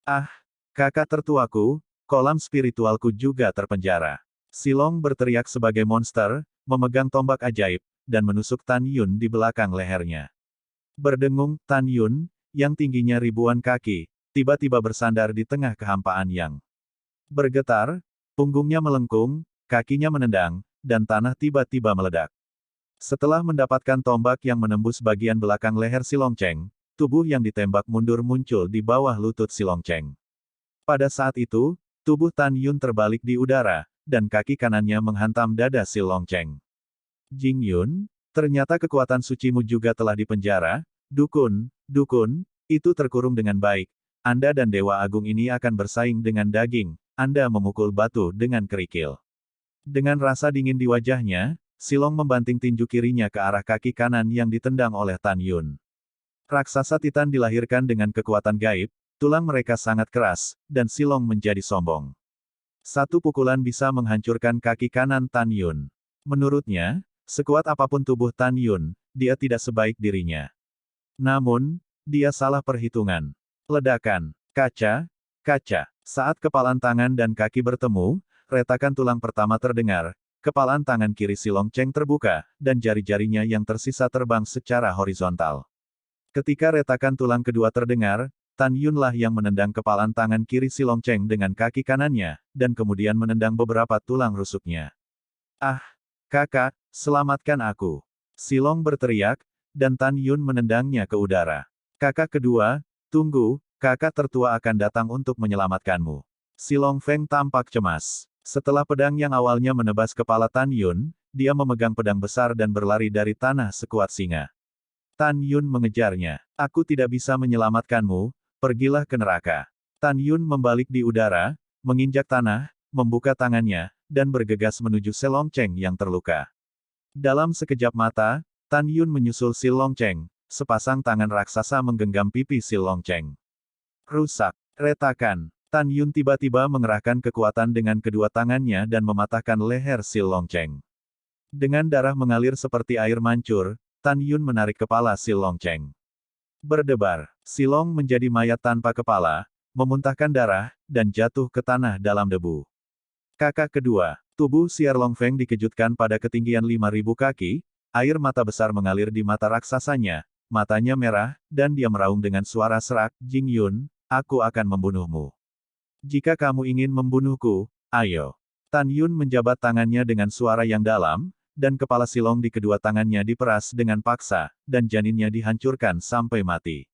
Ah! Kakak tertuaku, kolam spiritualku juga terpenjara. Silong berteriak sebagai monster, memegang tombak ajaib, dan menusuk Tan Yun di belakang lehernya. Berdengung, Tan Yun, yang tingginya ribuan kaki, tiba-tiba bersandar di tengah kehampaan yang bergetar, punggungnya melengkung, kakinya menendang, dan tanah tiba-tiba meledak. Setelah mendapatkan tombak yang menembus bagian belakang leher Si Longcheng, tubuh yang ditembak mundur muncul di bawah lutut Si Longcheng. Pada saat itu, tubuh Tan Yun terbalik di udara, dan kaki kanannya menghantam dada Si Longcheng. Jing Yun, ternyata kekuatan sucimu juga telah dipenjara, dukun, itu terkurung dengan baik. Anda dan Dewa Agung ini akan bersaing dengan daging, Anda memukul batu dengan kerikil. Dengan rasa dingin di wajahnya, Silong membanting tinju kirinya ke arah kaki kanan yang ditendang oleh Tan Yun. Raksasa Titan dilahirkan dengan kekuatan gaib, tulang mereka sangat keras, dan Silong menjadi sombong. Satu pukulan bisa menghancurkan kaki kanan Tan Yun. Menurutnya, sekuat apapun tubuh Tan Yun, dia tidak sebaik dirinya. Namun, dia salah perhitungan. Ledakan. Kaca. Saat kepalan tangan dan kaki bertemu, retakan tulang pertama terdengar, kepalan tangan kiri Si Longcheng terbuka, dan jari-jarinya yang tersisa terbang secara horizontal. Ketika retakan tulang kedua terdengar, Tan Yunlah yang menendang kepalan tangan kiri Si Longcheng dengan kaki kanannya, dan kemudian menendang beberapa tulang rusuknya. Ah! Kakak, selamatkan aku! Silong berteriak, dan Tan Yun menendangnya ke udara. Kakak kedua, tunggu, kakak tertua akan datang untuk menyelamatkanmu. Si Longfeng tampak cemas. Setelah pedang yang awalnya menebas kepala Tan Yun, dia memegang pedang besar dan berlari dari tanah sekuat singa. Tan Yun mengejarnya. Aku tidak bisa menyelamatkanmu, pergilah ke neraka. Tan Yun membalik di udara, menginjak tanah, membuka tangannya, dan bergegas menuju Selong Cheng yang terluka. Dalam sekejap mata, Tan Yun menyusul Silong Cheng, sepasang tangan raksasa menggenggam pipi Silong Cheng. Rusak, retakan. Tan Yun tiba-tiba mengerahkan kekuatan dengan kedua tangannya dan mematahkan leher Silong Cheng. Dengan darah mengalir seperti air mancur, Tan Yun menarik kepala Silong Cheng. Berdebar, Silong menjadi mayat tanpa kepala, memuntahkan darah, dan jatuh ke tanah dalam debu. Kakak kedua, tubuh Siar Long Feng dikejutkan pada ketinggian 5.000 kaki, air mata besar mengalir di mata raksasanya, matanya merah, dan dia meraung dengan suara serak, Jing Yun, aku akan membunuhmu. Jika kamu ingin membunuhku, ayo. Tan Yun menjabat tangannya dengan suara yang dalam, dan kepala Silong di kedua tangannya diperas dengan paksa, dan janinnya dihancurkan sampai mati.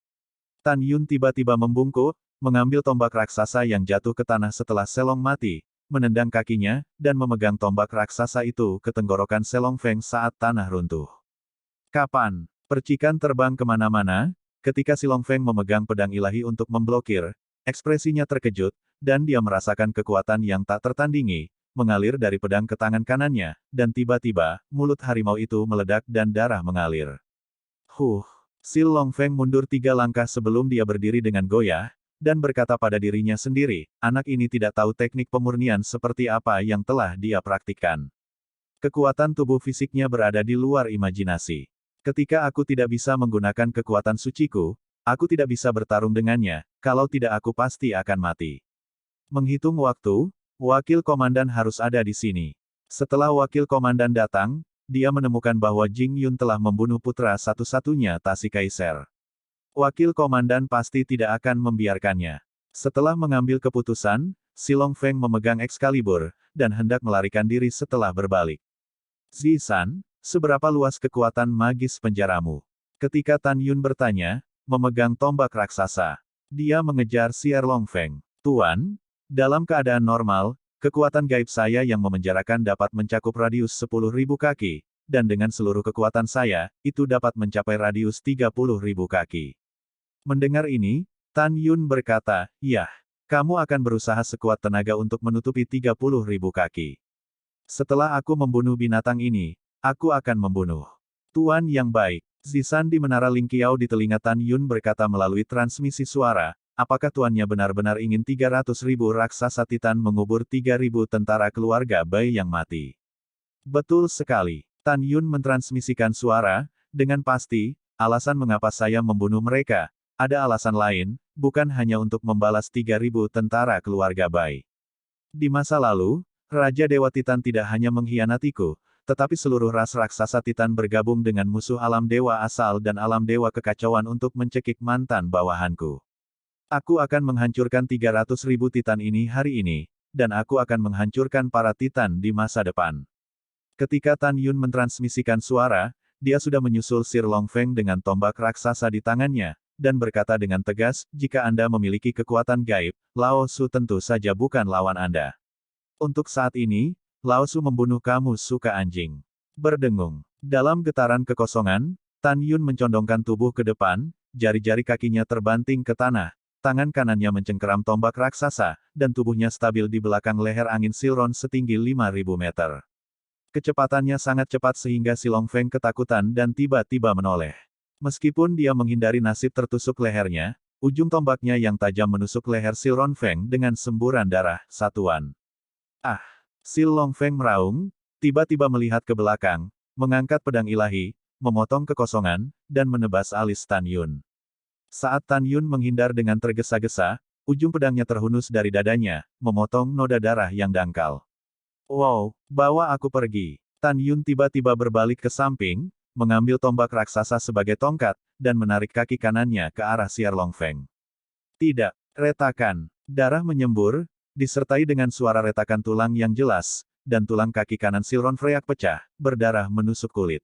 Tan Yun tiba-tiba membungkuk, mengambil tombak raksasa yang jatuh ke tanah setelah Selong mati, menendang kakinya, dan memegang tombak raksasa itu ke tenggorokan Selong Feng saat tanah runtuh. Kapan? Percikan terbang kemana-mana, ketika Silong Feng memegang pedang ilahi untuk memblokir, ekspresinya terkejut, dan dia merasakan kekuatan yang tak tertandingi, mengalir dari pedang ke tangan kanannya, dan tiba-tiba, mulut harimau itu meledak dan darah mengalir. Sil Long Feng mundur 3 langkah sebelum dia berdiri dengan goyah, dan berkata pada dirinya sendiri, anak ini tidak tahu teknik pemurnian seperti apa yang telah dia praktikkan. Kekuatan tubuh fisiknya berada di luar imajinasi. Ketika aku tidak bisa menggunakan kekuatan suciku, aku tidak bisa bertarung dengannya, kalau tidak aku pasti akan mati. Menghitung waktu, wakil komandan harus ada di sini. Setelah wakil komandan datang, dia menemukan bahwa Jing Yun telah membunuh putra satu-satunya Tasi Kaiser. Wakil komandan pasti tidak akan membiarkannya. Setelah mengambil keputusan, Silong Feng memegang Excalibur, dan hendak melarikan diri setelah berbalik. Zisan, seberapa luas kekuatan magis penjaramu? Ketika Tan Yun bertanya, memegang tombak raksasa. Dia mengejar Siar Long Feng. Tuan, dalam keadaan normal, kekuatan gaib saya yang memenjarakan dapat mencakup radius 10.000 kaki, dan dengan seluruh kekuatan saya, itu dapat mencapai radius 30.000 kaki. Mendengar ini, Tan Yun berkata, "Yah, kamu akan berusaha sekuat tenaga untuk menutupi 30.000 kaki. Setelah aku membunuh binatang ini, aku akan membunuh Tuan yang baik." Zisan di Menara Lingqiao di telinga Tan Yun berkata melalui transmisi suara, apakah tuannya benar-benar ingin 300.000 raksasa Titan mengubur 3.000 tentara keluarga Bai yang mati? Betul sekali. Tan Yun mentransmisikan suara, dengan pasti, alasan mengapa saya membunuh mereka, ada alasan lain, bukan hanya untuk membalas 3.000 tentara keluarga Bai. Di masa lalu, Raja Dewa Titan tidak hanya mengkhianatiku, tetapi seluruh ras raksasa Titan bergabung dengan musuh alam dewa asal dan alam dewa kekacauan untuk mencekik mantan bawahanku. Aku akan menghancurkan 300.000 Titan ini hari ini, dan aku akan menghancurkan para Titan di masa depan. Ketika Tan Yun mentransmisikan suara, dia sudah menyusul Sir Long Feng dengan tombak raksasa di tangannya, dan berkata dengan tegas, jika Anda memiliki kekuatan gaib, Lao Su tentu saja bukan lawan Anda. Untuk saat ini, Lao Su membunuh kamu suka anjing. Berdengung. Dalam getaran kekosongan, Tan Yun mencondongkan tubuh ke depan, jari-jari kakinya terbanting ke tanah, tangan kanannya mencengkeram tombak raksasa, dan tubuhnya stabil di belakang leher angin Silron setinggi 5.000 meter. Kecepatannya sangat cepat sehingga Silong Feng ketakutan dan tiba-tiba menoleh. Meskipun dia menghindari nasib tertusuk lehernya, ujung tombaknya yang tajam menusuk leher Silong Feng dengan semburan darah, satuan. Ah! Sil Long Feng meraung, tiba-tiba melihat ke belakang, mengangkat pedang ilahi, memotong kekosongan, dan menebas alis Tan Yun. Saat Tan Yun menghindar dengan tergesa-gesa, ujung pedangnya terhunus dari dadanya, memotong noda darah yang dangkal. Wow, bawa aku pergi. Tan Yun tiba-tiba berbalik ke samping, mengambil tombak raksasa sebagai tongkat, dan menarik kaki kanannya ke arah Siar Long Feng. Tidak, retakan. Darah menyembur, disertai dengan suara retakan tulang yang jelas, dan tulang kaki kanan Silron Freyak pecah, berdarah menusuk kulit.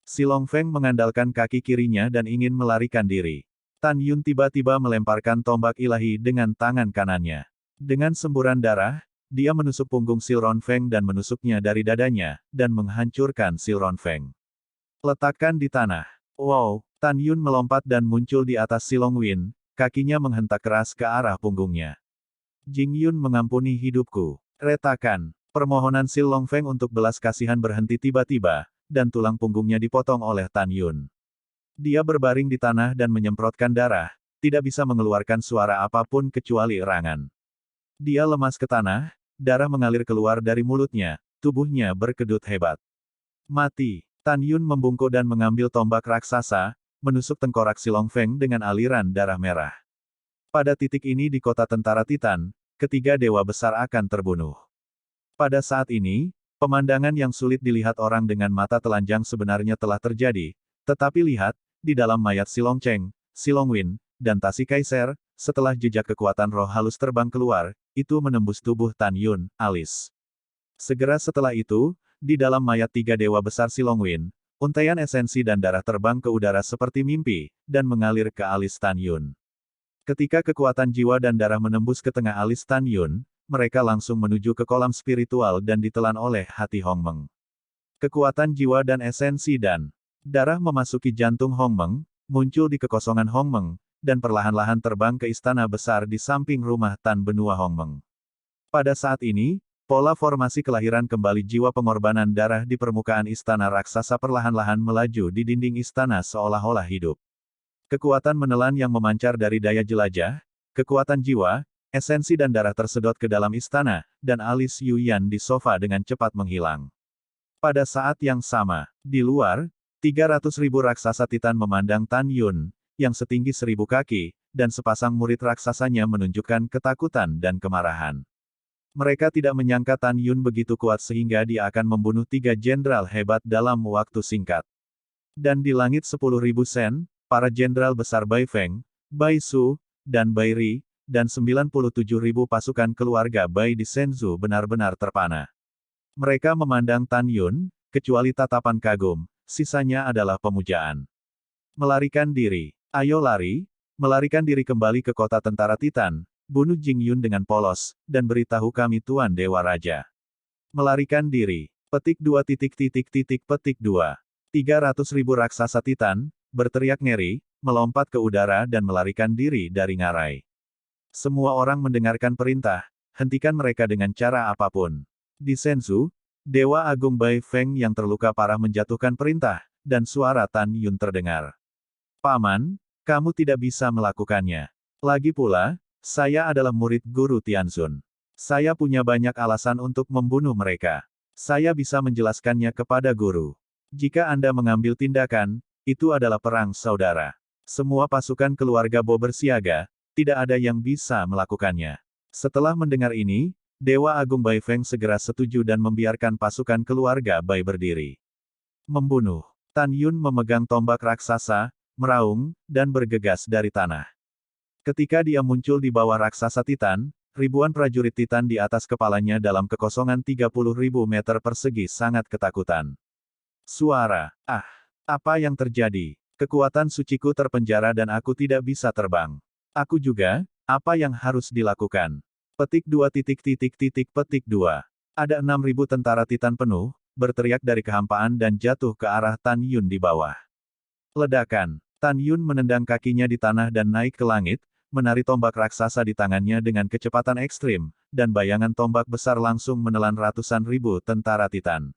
Silong Feng mengandalkan kaki kirinya dan ingin melarikan diri. Tan Yun tiba-tiba melemparkan tombak ilahi dengan tangan kanannya. Dengan semburan darah, dia menusuk punggung Silron Feng dan menusuknya dari dadanya, dan menghancurkan Silron Feng. Letakkan di tanah. Wow, Tan Yun melompat dan muncul di atas Silong Win, kakinya menghentak keras ke arah punggungnya. Jing Yun mengampuni hidupku. Retakan. Permohonan Sil Longfeng untuk belas kasihan berhenti tiba-tiba, dan tulang punggungnya dipotong oleh Tan Yun. Dia berbaring di tanah dan menyemprotkan darah, tidak bisa mengeluarkan suara apapun kecuali erangan. Dia lemas ke tanah, darah mengalir keluar dari mulutnya, tubuhnya berkedut hebat. Mati. Tan Yun membungkuk dan mengambil tombak raksasa, menusuk tengkorak Si Longfeng dengan aliran darah merah. Pada titik ini di kota tentara Titan, ketiga dewa besar akan terbunuh. Pada saat ini, pemandangan yang sulit dilihat orang dengan mata telanjang sebenarnya telah terjadi, tetapi lihat, di dalam mayat Si Longcheng, Si Longwin, dan Tasi Kaiser, setelah jejak kekuatan roh halus terbang keluar, itu menembus tubuh Tan Yun, alis. Segera setelah itu, di dalam mayat tiga dewa besar Si Longwin, untaian esensi dan darah terbang ke udara seperti mimpi, dan mengalir ke alis Tan Yun. Ketika kekuatan jiwa dan darah menembus ke tengah alis Tan Yun, mereka langsung menuju ke kolam spiritual dan ditelan oleh hati Hongmeng. Kekuatan jiwa dan esensi dan darah memasuki jantung Hongmeng, muncul di kekosongan Hongmeng, dan perlahan-lahan terbang ke istana besar di samping rumah Tan Benua Hongmeng. Pada saat ini, pola formasi kelahiran kembali jiwa pengorbanan darah di permukaan istana raksasa perlahan-lahan melaju di dinding istana seolah-olah hidup. Kekuatan menelan yang memancar dari daya jelajah, kekuatan jiwa, esensi dan darah tersedot ke dalam istana, dan alis Yu Yan di sofa dengan cepat menghilang. Pada saat yang sama, di luar, 300.000 raksasa Titan memandang Tan Yun, yang setinggi 1.000 kaki, dan sepasang murid raksasanya menunjukkan ketakutan dan kemarahan. Mereka tidak menyangka Tan Yun begitu kuat sehingga dia akan membunuh 3 jenderal hebat dalam waktu singkat. Dan di langit 10.000 sen, para jenderal besar Bai Feng, Bai Su, dan Bai Ri, dan 97.000 pasukan keluarga Bai di Shenzhou benar-benar terpana. Mereka memandang Tan Yun, kecuali tatapan kagum, sisanya adalah pemujaan. Melarikan diri. Ayo lari, melarikan diri kembali ke kota tentara Titan, bunuh Jing Yun dengan polos, dan beritahu kami Tuan Dewa Raja. Melarikan diri. Petik 2 petik 2. 300.000 raksasa Titan, berteriak ngeri, melompat ke udara dan melarikan diri dari ngarai. Semua orang mendengarkan perintah, hentikan mereka dengan cara apapun. Di Shenzhou, Dewa Agung Bai Feng yang terluka parah menjatuhkan perintah, dan suara Tan Yun terdengar. Paman, kamu tidak bisa melakukannya. Lagi pula, saya adalah murid Guru Tianzun. Saya punya banyak alasan untuk membunuh mereka. Saya bisa menjelaskannya kepada guru. Jika Anda mengambil tindakan, itu adalah perang saudara. Semua pasukan keluarga Bo bersiaga, tidak ada yang bisa melakukannya. Setelah mendengar ini, Dewa Agung Bai Feng segera setuju dan membiarkan pasukan keluarga Bai berdiri. Membunuh. Tan Yun memegang tombak raksasa, meraung, dan bergegas dari tanah. Ketika dia muncul di bawah raksasa Titan, ribuan prajurit Titan di atas kepalanya dalam kekosongan 30.000 meter persegi sangat ketakutan. Suara, apa yang terjadi? Kekuatan suciku terpenjara dan aku tidak bisa terbang. Aku juga, apa yang harus dilakukan? Petik 2 petik 2. Ada 6.000 tentara Titan penuh, berteriak dari kehampaan dan jatuh ke arah Tan Yun di bawah. Ledakan. Tan Yun menendang kakinya di tanah dan naik ke langit, menari tombak raksasa di tangannya dengan kecepatan ekstrim, dan bayangan tombak besar langsung menelan ratusan ribu tentara Titan.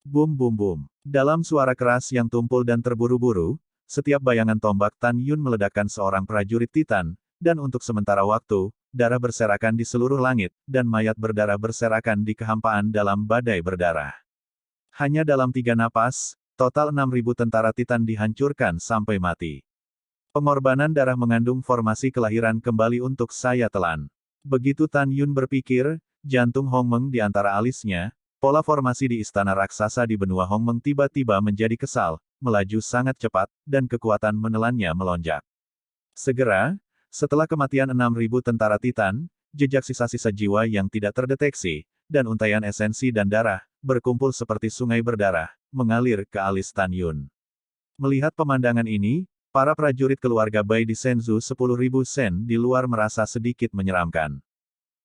Bum bum bum. Dalam suara keras yang tumpul dan terburu-buru, setiap bayangan tombak Tan Yun meledakkan seorang prajurit Titan, dan untuk sementara waktu, darah berserakan di seluruh langit, dan mayat berdarah berserakan di kehampaan dalam badai berdarah. Hanya dalam 3 napas, total 6.000 tentara Titan dihancurkan sampai mati. Pengorbanan darah mengandung formasi kelahiran kembali untuk saya telan. Begitu Tan Yun berpikir, jantung Hongmeng di antara alisnya, pola formasi di istana raksasa di benua Hongmeng tiba-tiba menjadi kesal, melaju sangat cepat, dan kekuatan menelannya melonjak. Segera, setelah kematian 6.000 tentara Titan, jejak sisa-sisa jiwa yang tidak terdeteksi, dan untaian esensi dan darah, berkumpul seperti sungai berdarah, mengalir ke alis Tan Yun. Melihat pemandangan ini, para prajurit keluarga Bai di Shenzhou 10.000 sen di luar merasa sedikit menyeramkan.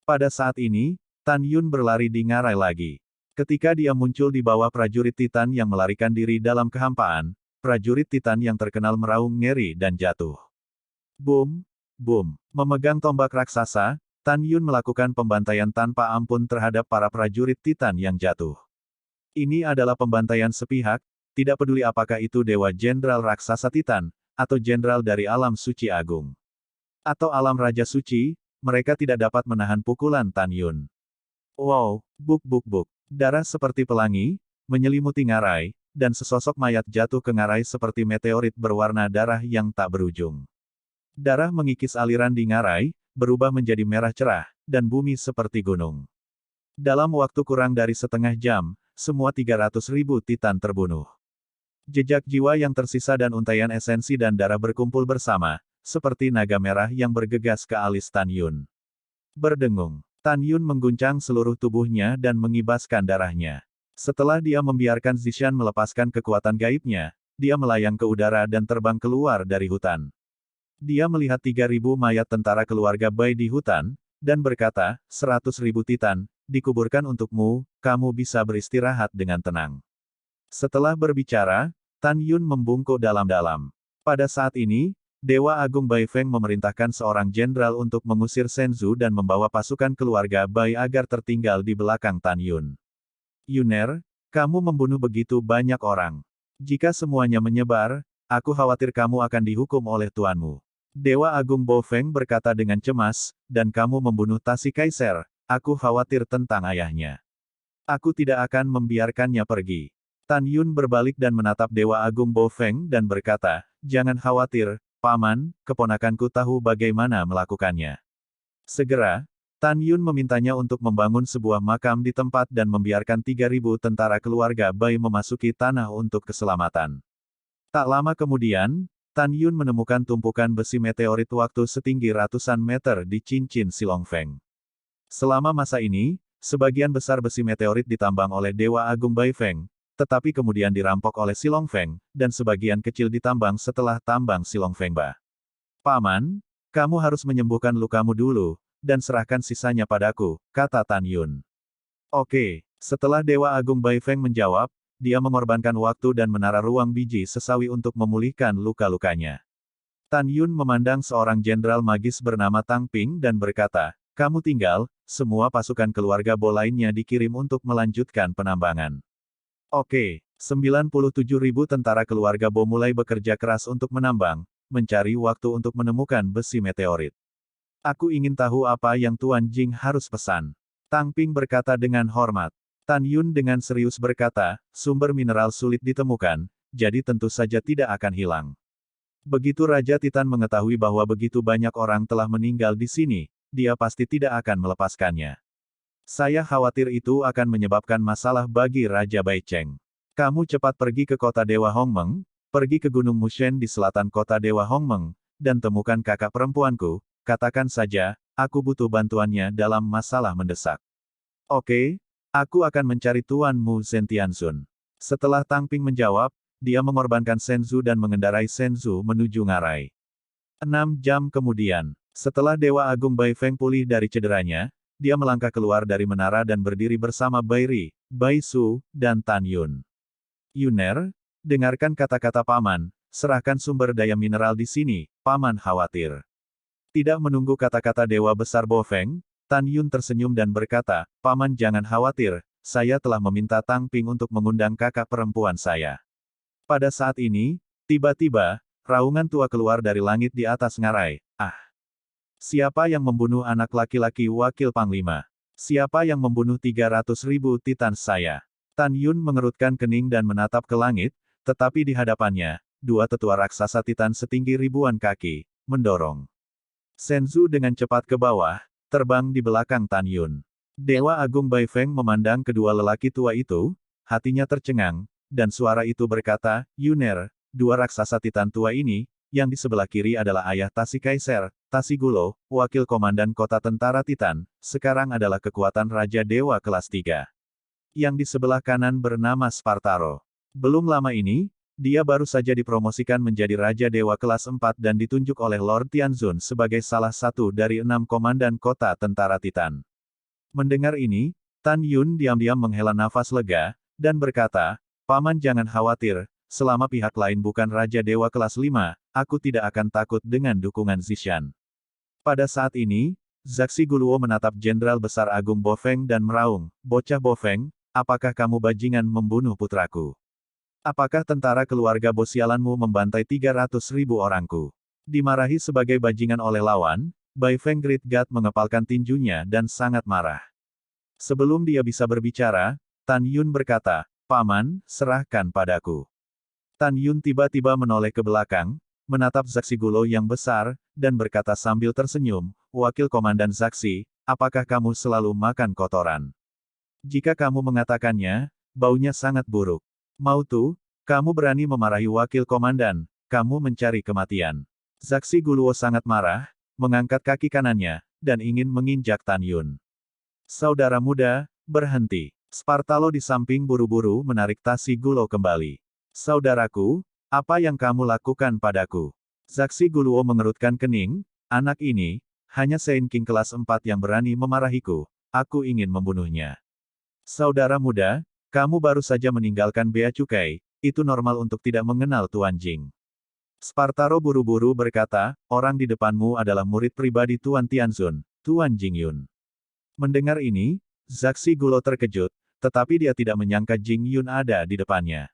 Pada saat ini, Tan Yun berlari di ngarai lagi. Ketika dia muncul di bawah prajurit Titan yang melarikan diri dalam kehampaan, prajurit Titan yang terkenal meraung ngeri dan jatuh. Boom, boom. Memegang tombak raksasa, Tan Yun melakukan pembantaian tanpa ampun terhadap para prajurit Titan yang jatuh. Ini adalah pembantaian sepihak, tidak peduli apakah itu Dewa Jenderal Raksasa Titan, atau Jenderal dari Alam Suci Agung. Atau Alam Raja Suci, mereka tidak dapat menahan pukulan Tan Yun. Wow, buk buk buk. Darah seperti pelangi, menyelimuti ngarai, dan sesosok mayat jatuh ke ngarai seperti meteorit berwarna darah yang tak berujung. Darah mengikis aliran di ngarai, berubah menjadi merah cerah, dan bumi seperti gunung. Dalam waktu kurang dari setengah jam, semua 300.000 Titan terbunuh. Jejak jiwa yang tersisa dan untaian esensi dan darah berkumpul bersama, seperti naga merah yang bergegas ke alis Tan Yun. Berdengung, Tan Yun mengguncang seluruh tubuhnya dan mengibaskan darahnya. Setelah dia membiarkan Zishan melepaskan kekuatan gaibnya, dia melayang ke udara dan terbang keluar dari hutan. Dia melihat 3.000 mayat tentara keluarga Bai di hutan, dan berkata, 100.000 Titan, dikuburkan untukmu, kamu bisa beristirahat dengan tenang. Setelah berbicara, Tan Yun membungkuk dalam-dalam. Pada saat ini, Dewa Agung Bai Feng memerintahkan seorang jenderal untuk mengusir Senzu dan membawa pasukan keluarga Bai agar tertinggal di belakang Tan Yun. Yuner, kamu membunuh begitu banyak orang. Jika semuanya menyebar, aku khawatir kamu akan dihukum oleh tuanmu. Dewa Agung Bo Feng berkata dengan cemas, dan kamu membunuh Tasi Kaiser, aku khawatir tentang ayahnya. Aku tidak akan membiarkannya pergi. Tan Yun berbalik dan menatap Dewa Agung Bo Feng dan berkata, jangan khawatir, Paman, keponakanku tahu bagaimana melakukannya. Segera, Tan Yun memintanya untuk membangun sebuah makam di tempat dan membiarkan 3.000 tentara keluarga Bai memasuki tanah untuk keselamatan. Tak lama kemudian, Tan Yun menemukan tumpukan besi meteorit waktu setinggi ratusan meter di cincin Silongfeng. Selama masa ini, sebagian besar besi meteorit ditambang oleh Dewa Agung Bai Feng, tetapi kemudian dirampok oleh Silongfeng, dan sebagian kecil ditambang setelah tambang Silongfeng Ba. Paman, kamu harus menyembuhkan lukamu dulu, dan serahkan sisanya padaku, kata Tan Yun. Oke, setelah Dewa Agung Bai Feng menjawab, dia mengorbankan waktu dan menara ruang biji sesawi untuk memulihkan luka-lukanya. Tan Yun memandang seorang jenderal magis bernama Tang Ping dan berkata, kamu tinggal, semua pasukan keluarga Bo lainnya dikirim untuk melanjutkan penambangan. Oke, 97.000 tentara keluarga Bo mulai bekerja keras untuk menambang, mencari waktu untuk menemukan besi meteorit. Aku ingin tahu apa yang Tuan Jing harus pesan. Tang Ping berkata dengan hormat. Tan Yun dengan serius berkata, sumber mineral sulit ditemukan, jadi tentu saja tidak akan hilang. Begitu Raja Titan mengetahui bahwa begitu banyak orang telah meninggal di sini, dia pasti tidak akan melepaskannya. Saya khawatir itu akan menyebabkan masalah bagi Raja Bai Cheng. Kamu cepat pergi ke kota Dewa Hongmeng, pergi ke Gunung Mushen di selatan kota Dewa Hongmeng, dan temukan kakak perempuanku, katakan saja, aku butuh bantuannya dalam masalah mendesak. Oke? Aku akan mencari Tuan Mu Zentianzun. Setelah Tang Ping menjawab, dia mengorbankan Senzu dan mengendarai Senzu menuju ngarai. 6 jam kemudian, setelah Dewa Agung Bai Feng pulih dari cederanya, dia melangkah keluar dari menara dan berdiri bersama Bai Ri, Bai Su, dan Tan Yun. Yuner, dengarkan kata-kata Paman, serahkan sumber daya mineral di sini, Paman khawatir. Tidak menunggu kata-kata Dewa Besar Bo Feng, Tan Yun tersenyum dan berkata, Paman jangan khawatir, saya telah meminta Tang Ping untuk mengundang kakak perempuan saya. Pada saat ini, tiba-tiba, raungan tua keluar dari langit di atas ngarai. Ah! Siapa yang membunuh anak laki-laki wakil Panglima? Siapa yang membunuh 300.000 Titan saya? Tan Yun mengerutkan kening dan menatap ke langit, tetapi di hadapannya, dua tetua raksasa Titan setinggi ribuan kaki, mendorong Senzu dengan cepat ke bawah, terbang di belakang Tan Yun. Dewa Agung Bai Feng memandang kedua lelaki tua itu, hatinya tercengang, dan suara itu berkata, Yuner, dua raksasa Titan tua ini, yang di sebelah kiri adalah ayah Tasi Kaiser, Tasi Gulo, wakil komandan kota tentara Titan, sekarang adalah kekuatan Raja Dewa kelas 3. Yang di sebelah kanan bernama Spartaro. Belum lama ini, dia baru saja dipromosikan menjadi Raja Dewa kelas 4 dan ditunjuk oleh Lord Tianzun sebagai salah satu dari 6 komandan kota tentara Titan. Mendengar ini, Tan Yun diam-diam menghela nafas lega, dan berkata, Paman jangan khawatir, selama pihak lain bukan Raja Dewa kelas 5, aku tidak akan takut dengan dukungan Zishan. Pada saat ini, Zaxi Guluo menatap Jenderal Besar Agung Bofeng dan meraung, "Bocah Bofeng, apakah kamu bajingan membunuh putraku? Apakah tentara keluarga bosialanmu membantai 300.000 orangku?" Dimarahi sebagai bajingan oleh lawan, Bai Feng Great God mengepalkan tinjunya dan sangat marah. Sebelum dia bisa berbicara, Tan Yun berkata, "Paman, serahkan padaku." Tan Yun tiba-tiba menoleh ke belakang, menatap Zaxi Gulo yang besar, dan berkata sambil tersenyum, "Wakil Komandan Zaxi, apakah kamu selalu makan kotoran? Jika kamu mengatakannya, baunya sangat buruk. Mau tuh, kamu berani memarahi Wakil Komandan, kamu mencari kematian." Zaxi Guluo sangat marah, mengangkat kaki kanannya, dan ingin menginjak Tan Yun. "Saudara muda, berhenti." Spartalo di samping buru-buru menarik Tasi Gulo kembali. "Saudaraku, apa yang kamu lakukan padaku?" Zaxi Guluo mengerutkan kening, "Anak ini, hanya Saint King kelas 4 yang berani memarahiku, aku ingin membunuhnya." "Saudara muda, kamu baru saja meninggalkan Bea Cukai, itu normal untuk tidak mengenal Tuan Jing." Spartaro buru-buru berkata, "Orang di depanmu adalah murid pribadi Tuan Tianzun, Tuan Jingyun." Mendengar ini, Zaxi Gulo terkejut, tetapi dia tidak menyangka Jingyun ada di depannya.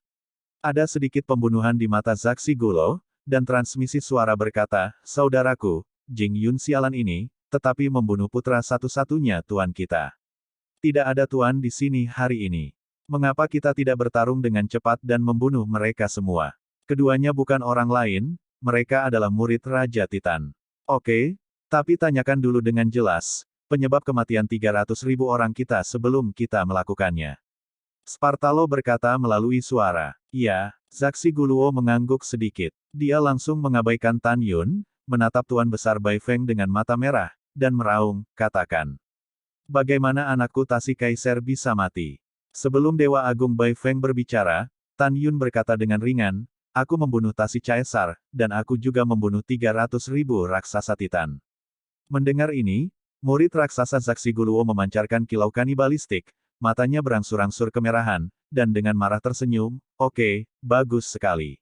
Ada sedikit pembunuhan di mata Zaxi Gulo, dan transmisi suara berkata, "Saudaraku, Jingyun sialan ini, tetapi membunuh putra satu-satunya tuan kita. Tidak ada tuan di sini hari ini. Mengapa kita tidak bertarung dengan cepat dan membunuh mereka semua? Keduanya bukan orang lain, mereka adalah murid Raja Titan." "Oke, tapi tanyakan dulu dengan jelas, penyebab kematian 300.000 orang kita sebelum kita melakukannya." Spartalo berkata melalui suara. "Ya." Zaxi Guluo mengangguk sedikit. Dia langsung mengabaikan Tan Yun, menatap Tuan Besar Bai Feng dengan mata merah, dan meraung, "Katakan. Bagaimana anakku Tasi Kaiser bisa mati?" Sebelum Dewa Agung Bai Feng berbicara, Tan Yun berkata dengan ringan, "Aku membunuh Tasi Caesar, dan aku juga membunuh 300.000 raksasa Titan." Mendengar ini, murid raksasa Zaxi Guluo memancarkan kilau kanibalistik, matanya berangsur-angsur kemerahan, dan dengan marah tersenyum, "Oke, bagus sekali.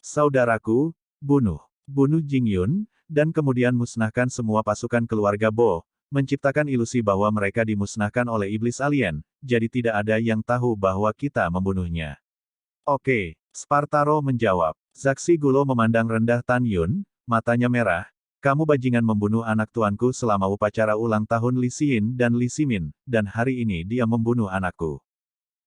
Saudaraku, bunuh. Bunuh Jingyun, dan kemudian musnahkan semua pasukan keluarga Bo, menciptakan ilusi bahwa mereka dimusnahkan oleh iblis alien, jadi tidak ada yang tahu bahwa kita membunuhnya." "Oke." Spartaro menjawab. Zaxi Gulo memandang rendah Tan Yun, matanya merah, "Kamu bajingan membunuh anak tuanku selama upacara ulang tahun Li Xin dan Li Ximin, dan hari ini dia membunuh anakku.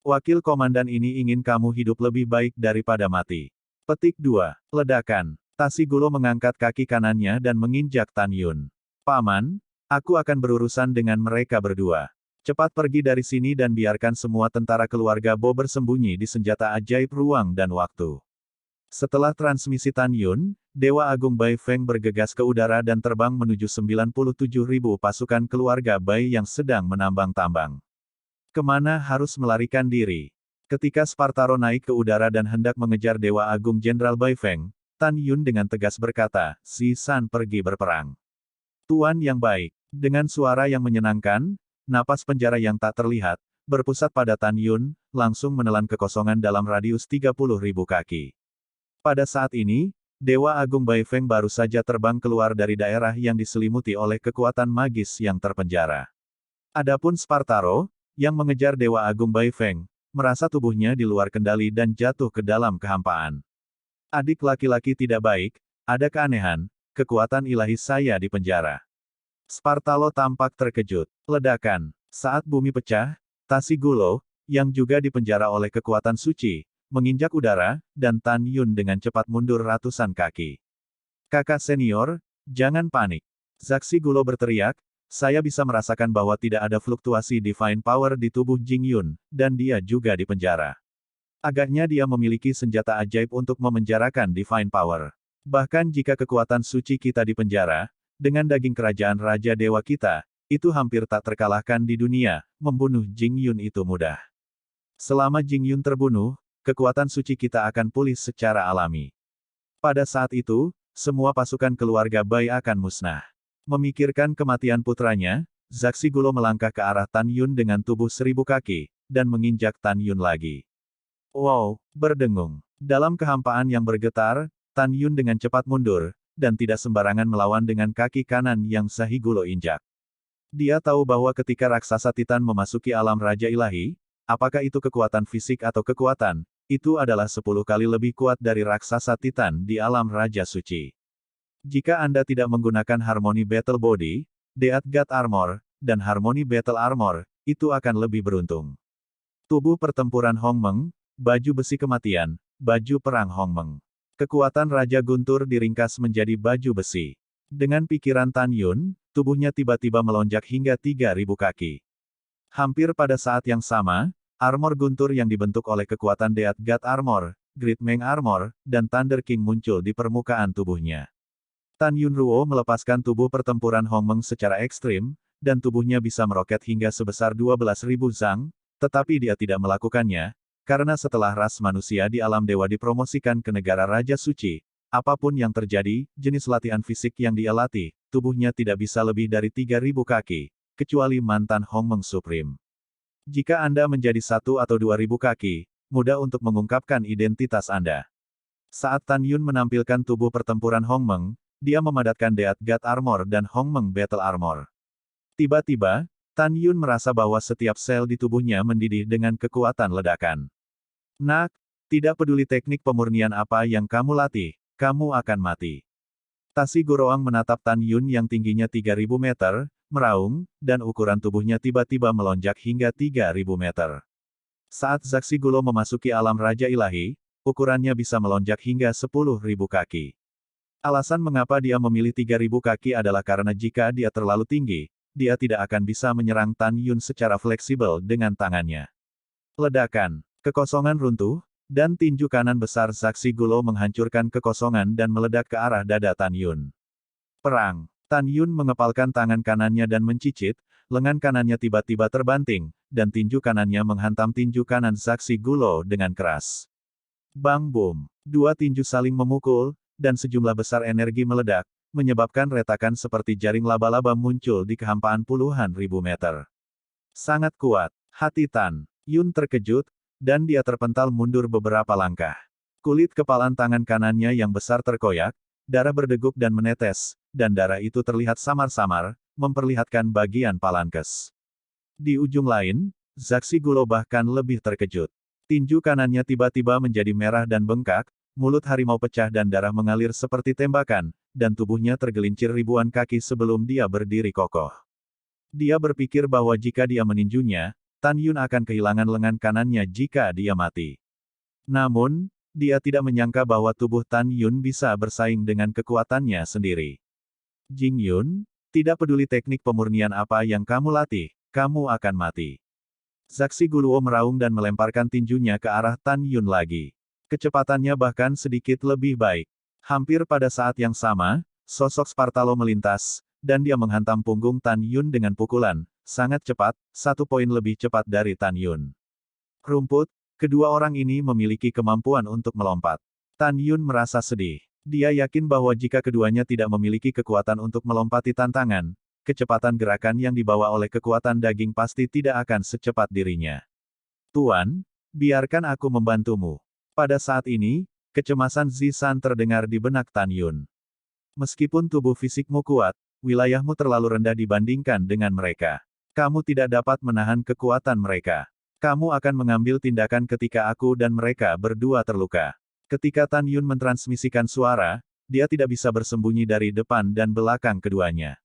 Wakil komandan ini ingin kamu hidup lebih baik daripada mati." Petik 2. Ledakan. Tasi Gulo mengangkat kaki kanannya dan menginjak Tan Yun. "Paman, aku akan berurusan dengan mereka berdua. Cepat pergi dari sini dan biarkan semua tentara keluarga Bo bersembunyi di senjata ajaib ruang dan waktu." Setelah transmisi Tan Yun, Dewa Agung Bai Feng bergegas ke udara dan terbang menuju 97.000 pasukan keluarga Bai yang sedang menambang tambang. Kemana harus melarikan diri? Ketika Spartaro naik ke udara dan hendak mengejar Dewa Agung Jenderal Bai Feng, Tan Yun dengan tegas berkata, "Si San pergi berperang." "Tuan yang baik." Dengan suara yang menyenangkan, napas penjara yang tak terlihat, berpusat pada Tan Yun, langsung menelan kekosongan dalam radius 30.000 kaki. Pada saat ini, Dewa Agung Bai Feng baru saja terbang keluar dari daerah yang diselimuti oleh kekuatan magis yang terpenjara. Adapun Spartaro, yang mengejar Dewa Agung Bai Feng, merasa tubuhnya di luar kendali dan jatuh ke dalam kehampaan. "Adik laki-laki tidak baik, ada keanehan, kekuatan ilahi saya di penjara." Spartalo tampak terkejut. Ledakan. Saat bumi pecah, Tasi Gulo, yang juga dipenjara oleh kekuatan suci, menginjak udara, dan Tan Yun dengan cepat mundur ratusan kaki. "Kakak senior, jangan panik." Zaxi Gulo berteriak, "Saya bisa merasakan bahwa tidak ada fluktuasi divine power di tubuh Jingyun, dan dia juga dipenjara. Agaknya dia memiliki senjata ajaib untuk memenjarakan divine power. Bahkan jika kekuatan suci kita dipenjara, dengan daging kerajaan Raja Dewa kita, itu hampir tak terkalahkan di dunia, membunuh Jingyun itu mudah. Selama Jingyun terbunuh, kekuatan suci kita akan pulih secara alami. Pada saat itu, semua pasukan keluarga Bai akan musnah." Memikirkan kematian putranya, Zaxi Gulo melangkah ke arah Tan Yun dengan tubuh 1000 kaki, dan menginjak Tan Yun lagi. Wow, berdengung. Dalam kehampaan yang bergetar, Tan Yun dengan cepat mundur, dan tidak sembarangan melawan dengan kaki kanan yang Zaxi Gulo injak. Dia tahu bahwa ketika raksasa Titan memasuki alam Raja Ilahi, apakah itu kekuatan fisik atau kekuatan, itu adalah 10 kali lebih kuat dari raksasa Titan di alam Raja Suci. Jika Anda tidak menggunakan Harmony Battle Body, Death God Armor, dan Harmony Battle Armor, itu akan lebih beruntung. Tubuh pertempuran Hongmeng, baju besi kematian, baju perang Hongmeng. Kekuatan Raja Guntur diringkas menjadi baju besi. Dengan pikiran Tan Yun, tubuhnya tiba-tiba melonjak hingga 3.000 kaki. Hampir pada saat yang sama, armor guntur yang dibentuk oleh kekuatan Death God Armor, Great Meng Armor, dan Thunder King muncul di permukaan tubuhnya. Tan Yun Ruo melepaskan tubuh pertempuran Hongmeng secara ekstrim, dan tubuhnya bisa meroket hingga sebesar 12.000 zang, tetapi dia tidak melakukannya, karena setelah ras manusia di alam dewa dipromosikan ke negara Raja Suci, apapun yang terjadi, jenis latihan fisik yang dia latih, tubuhnya tidak bisa lebih dari 3.000 kaki, kecuali mantan Hongmeng Supreme. Jika Anda menjadi 1 atau 2.000 kaki, mudah untuk mengungkapkan identitas Anda. Saat Tan Yun menampilkan tubuh pertempuran Hongmeng, dia memadatkan Death God Armor dan Hongmeng Battle Armor. Tiba-tiba, Tan Yun merasa bahwa setiap sel di tubuhnya mendidih dengan kekuatan ledakan. Nak, tidak peduli teknik pemurnian apa yang kamu latih, kamu akan mati. Tasi Goroang menatap Tan Yun yang tingginya 3.000 meter, meraung, dan ukuran tubuhnya tiba-tiba melonjak hingga 3.000 meter. Saat Zaksi Gulo memasuki alam Raja Ilahi, ukurannya bisa melonjak hingga 10.000 kaki. Alasan mengapa dia memilih 3.000 kaki adalah karena jika dia terlalu tinggi, dia tidak akan bisa menyerang Tan Yun secara fleksibel dengan tangannya. Ledakan, kekosongan runtuh, dan tinju kanan besar Zaksi Gulo menghancurkan kekosongan dan meledak ke arah dada Tan Yun. Perang. Tan Yun mengepalkan tangan kanannya dan mencicit, lengan kanannya tiba-tiba terbanting, dan tinju kanannya menghantam tinju kanan Zaksi Gulo dengan keras. Bang boom. Dua tinju saling memukul, dan sejumlah besar energi meledak, menyebabkan retakan seperti jaring laba-laba muncul di kehampaan puluhan ribu meter. Sangat kuat. Hati Tan Yun terkejut, dan dia terpental mundur beberapa langkah. Kulit kepalan tangan kanannya yang besar terkoyak, darah berdeguk dan menetes, dan darah itu terlihat samar-samar, memperlihatkan bagian palankes. Di ujung lain, Zaksi Gulo bahkan lebih terkejut. Tinju kanannya tiba-tiba menjadi merah dan bengkak, mulut harimau pecah dan darah mengalir seperti tembakan, dan tubuhnya tergelincir ribuan kaki sebelum dia berdiri kokoh. Dia berpikir bahwa jika dia meninjunya, Tan Yun akan kehilangan lengan kanannya jika dia mati. Namun, dia tidak menyangka bahwa tubuh Tan Yun bisa bersaing dengan kekuatannya sendiri. Jing Yun, tidak peduli teknik pemurnian apa yang kamu latih, kamu akan mati. Zaksi Gulo meraung dan melemparkan tinjunya ke arah Tan Yun lagi. Kecepatannya bahkan sedikit lebih baik. Hampir pada saat yang sama, sosok Spartalo melintas, dan dia menghantam punggung Tan Yun dengan pukulan, sangat cepat, 1 poin lebih cepat dari Tan Yun. Rumput, kedua orang ini memiliki kemampuan untuk melompat. Tan Yun merasa sedih. Dia yakin bahwa jika keduanya tidak memiliki kekuatan untuk melompati tantangan, kecepatan gerakan yang dibawa oleh kekuatan daging pasti tidak akan secepat dirinya. Tuan, biarkan aku membantumu. Pada saat ini, kecemasan Zisan terdengar di benak Tan Yun. Meskipun tubuh fisikmu kuat, wilayahmu terlalu rendah dibandingkan dengan mereka. Kamu tidak dapat menahan kekuatan mereka. Kamu akan mengambil tindakan ketika aku dan mereka berdua terluka. Ketika Tan Yun mentransmisikan suara, dia tidak bisa bersembunyi dari depan dan belakang keduanya.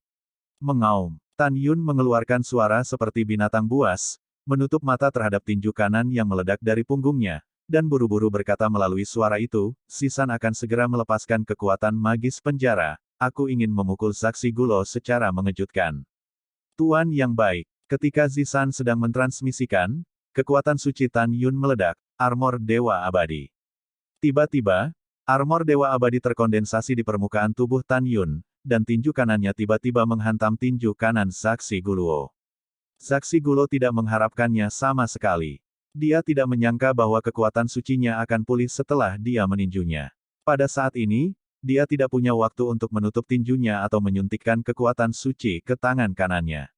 Mengaum. Tan Yun mengeluarkan suara seperti binatang buas, menutup mata terhadap tinju kanan yang meledak dari punggungnya, dan buru-buru berkata melalui suara itu, Zisan akan segera melepaskan kekuatan magis penjara, aku ingin memukul Zaksi Gulo secara mengejutkan. Tuan yang baik, ketika Zisan sedang mentransmisikan, kekuatan suci Tan Yun meledak, armor Dewa Abadi. Tiba-tiba, armor Dewa Abadi terkondensasi di permukaan tubuh Tan Yun, dan tinju kanannya tiba-tiba menghantam tinju kanan Zaksi Gulo. Zaksi Gulo tidak mengharapkannya sama sekali. Dia tidak menyangka bahwa kekuatan sucinya akan pulih setelah dia meninjunya. Pada saat ini, dia tidak punya waktu untuk menutup tinjunya atau menyuntikkan kekuatan suci ke tangan kanannya.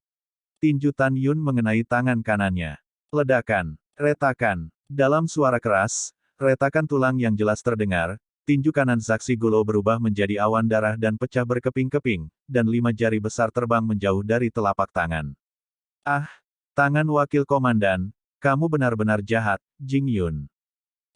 Tinju Tan Yun mengenai tangan kanannya. Ledakan, retakan. Dalam suara keras, retakan tulang yang jelas terdengar, tinju kanan Zaxi Gulo berubah menjadi awan darah dan pecah berkeping-keping, dan 5 jari besar terbang menjauh dari telapak tangan. Ah, tangan wakil komandan, kamu benar-benar jahat, Jing Yun.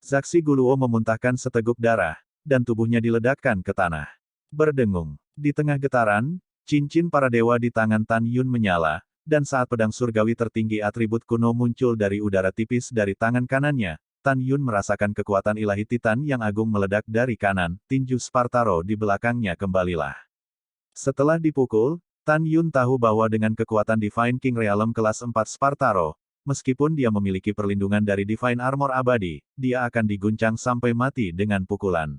Zaxi Guluo memuntahkan seteguk darah, dan tubuhnya diledakkan ke tanah. Berdengung. Di tengah getaran, cincin para dewa di tangan Tan Yun menyala, dan saat pedang surgawi tertinggi atribut kuno muncul dari udara tipis dari tangan kanannya, Tan Yun merasakan kekuatan ilahi Titan yang agung meledak dari kanan, tinju Spartaro di belakangnya kembalilah. Setelah dipukul, Tan Yun tahu bahwa dengan kekuatan Divine King Realm kelas 4 Spartaro, meskipun dia memiliki perlindungan dari Divine Armor abadi, dia akan diguncang sampai mati dengan pukulan.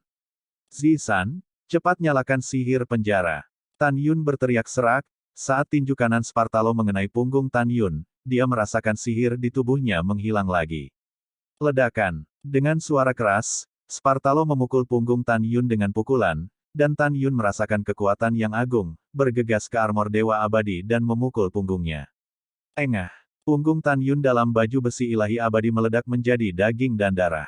Zisan, cepat nyalakan sihir penjara. Tan Yun berteriak serak, saat tinju kanan Spartalo mengenai punggung Tan Yun, dia merasakan sihir di tubuhnya menghilang lagi. Ledakan. Dengan suara keras, Spartalo memukul punggung Tan Yun dengan pukulan, dan Tan Yun merasakan kekuatan yang agung, bergegas ke armor dewa abadi dan memukul punggungnya. Engah. Punggung Tan Yun dalam baju besi ilahi abadi meledak menjadi daging dan darah.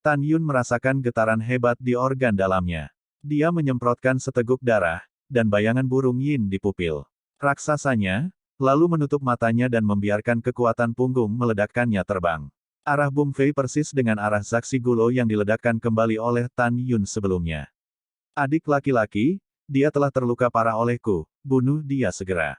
Tan Yun merasakan getaran hebat di organ dalamnya. Dia menyemprotkan seteguk darah, dan bayangan burung Yin di pupil raksasanya, lalu menutup matanya dan membiarkan kekuatan punggung meledakkannya terbang. Arah Bum Fei persis dengan arah Zaxi Gulo yang diledakkan kembali oleh Tan Yun sebelumnya. Adik laki-laki, dia telah terluka parah olehku, bunuh dia segera.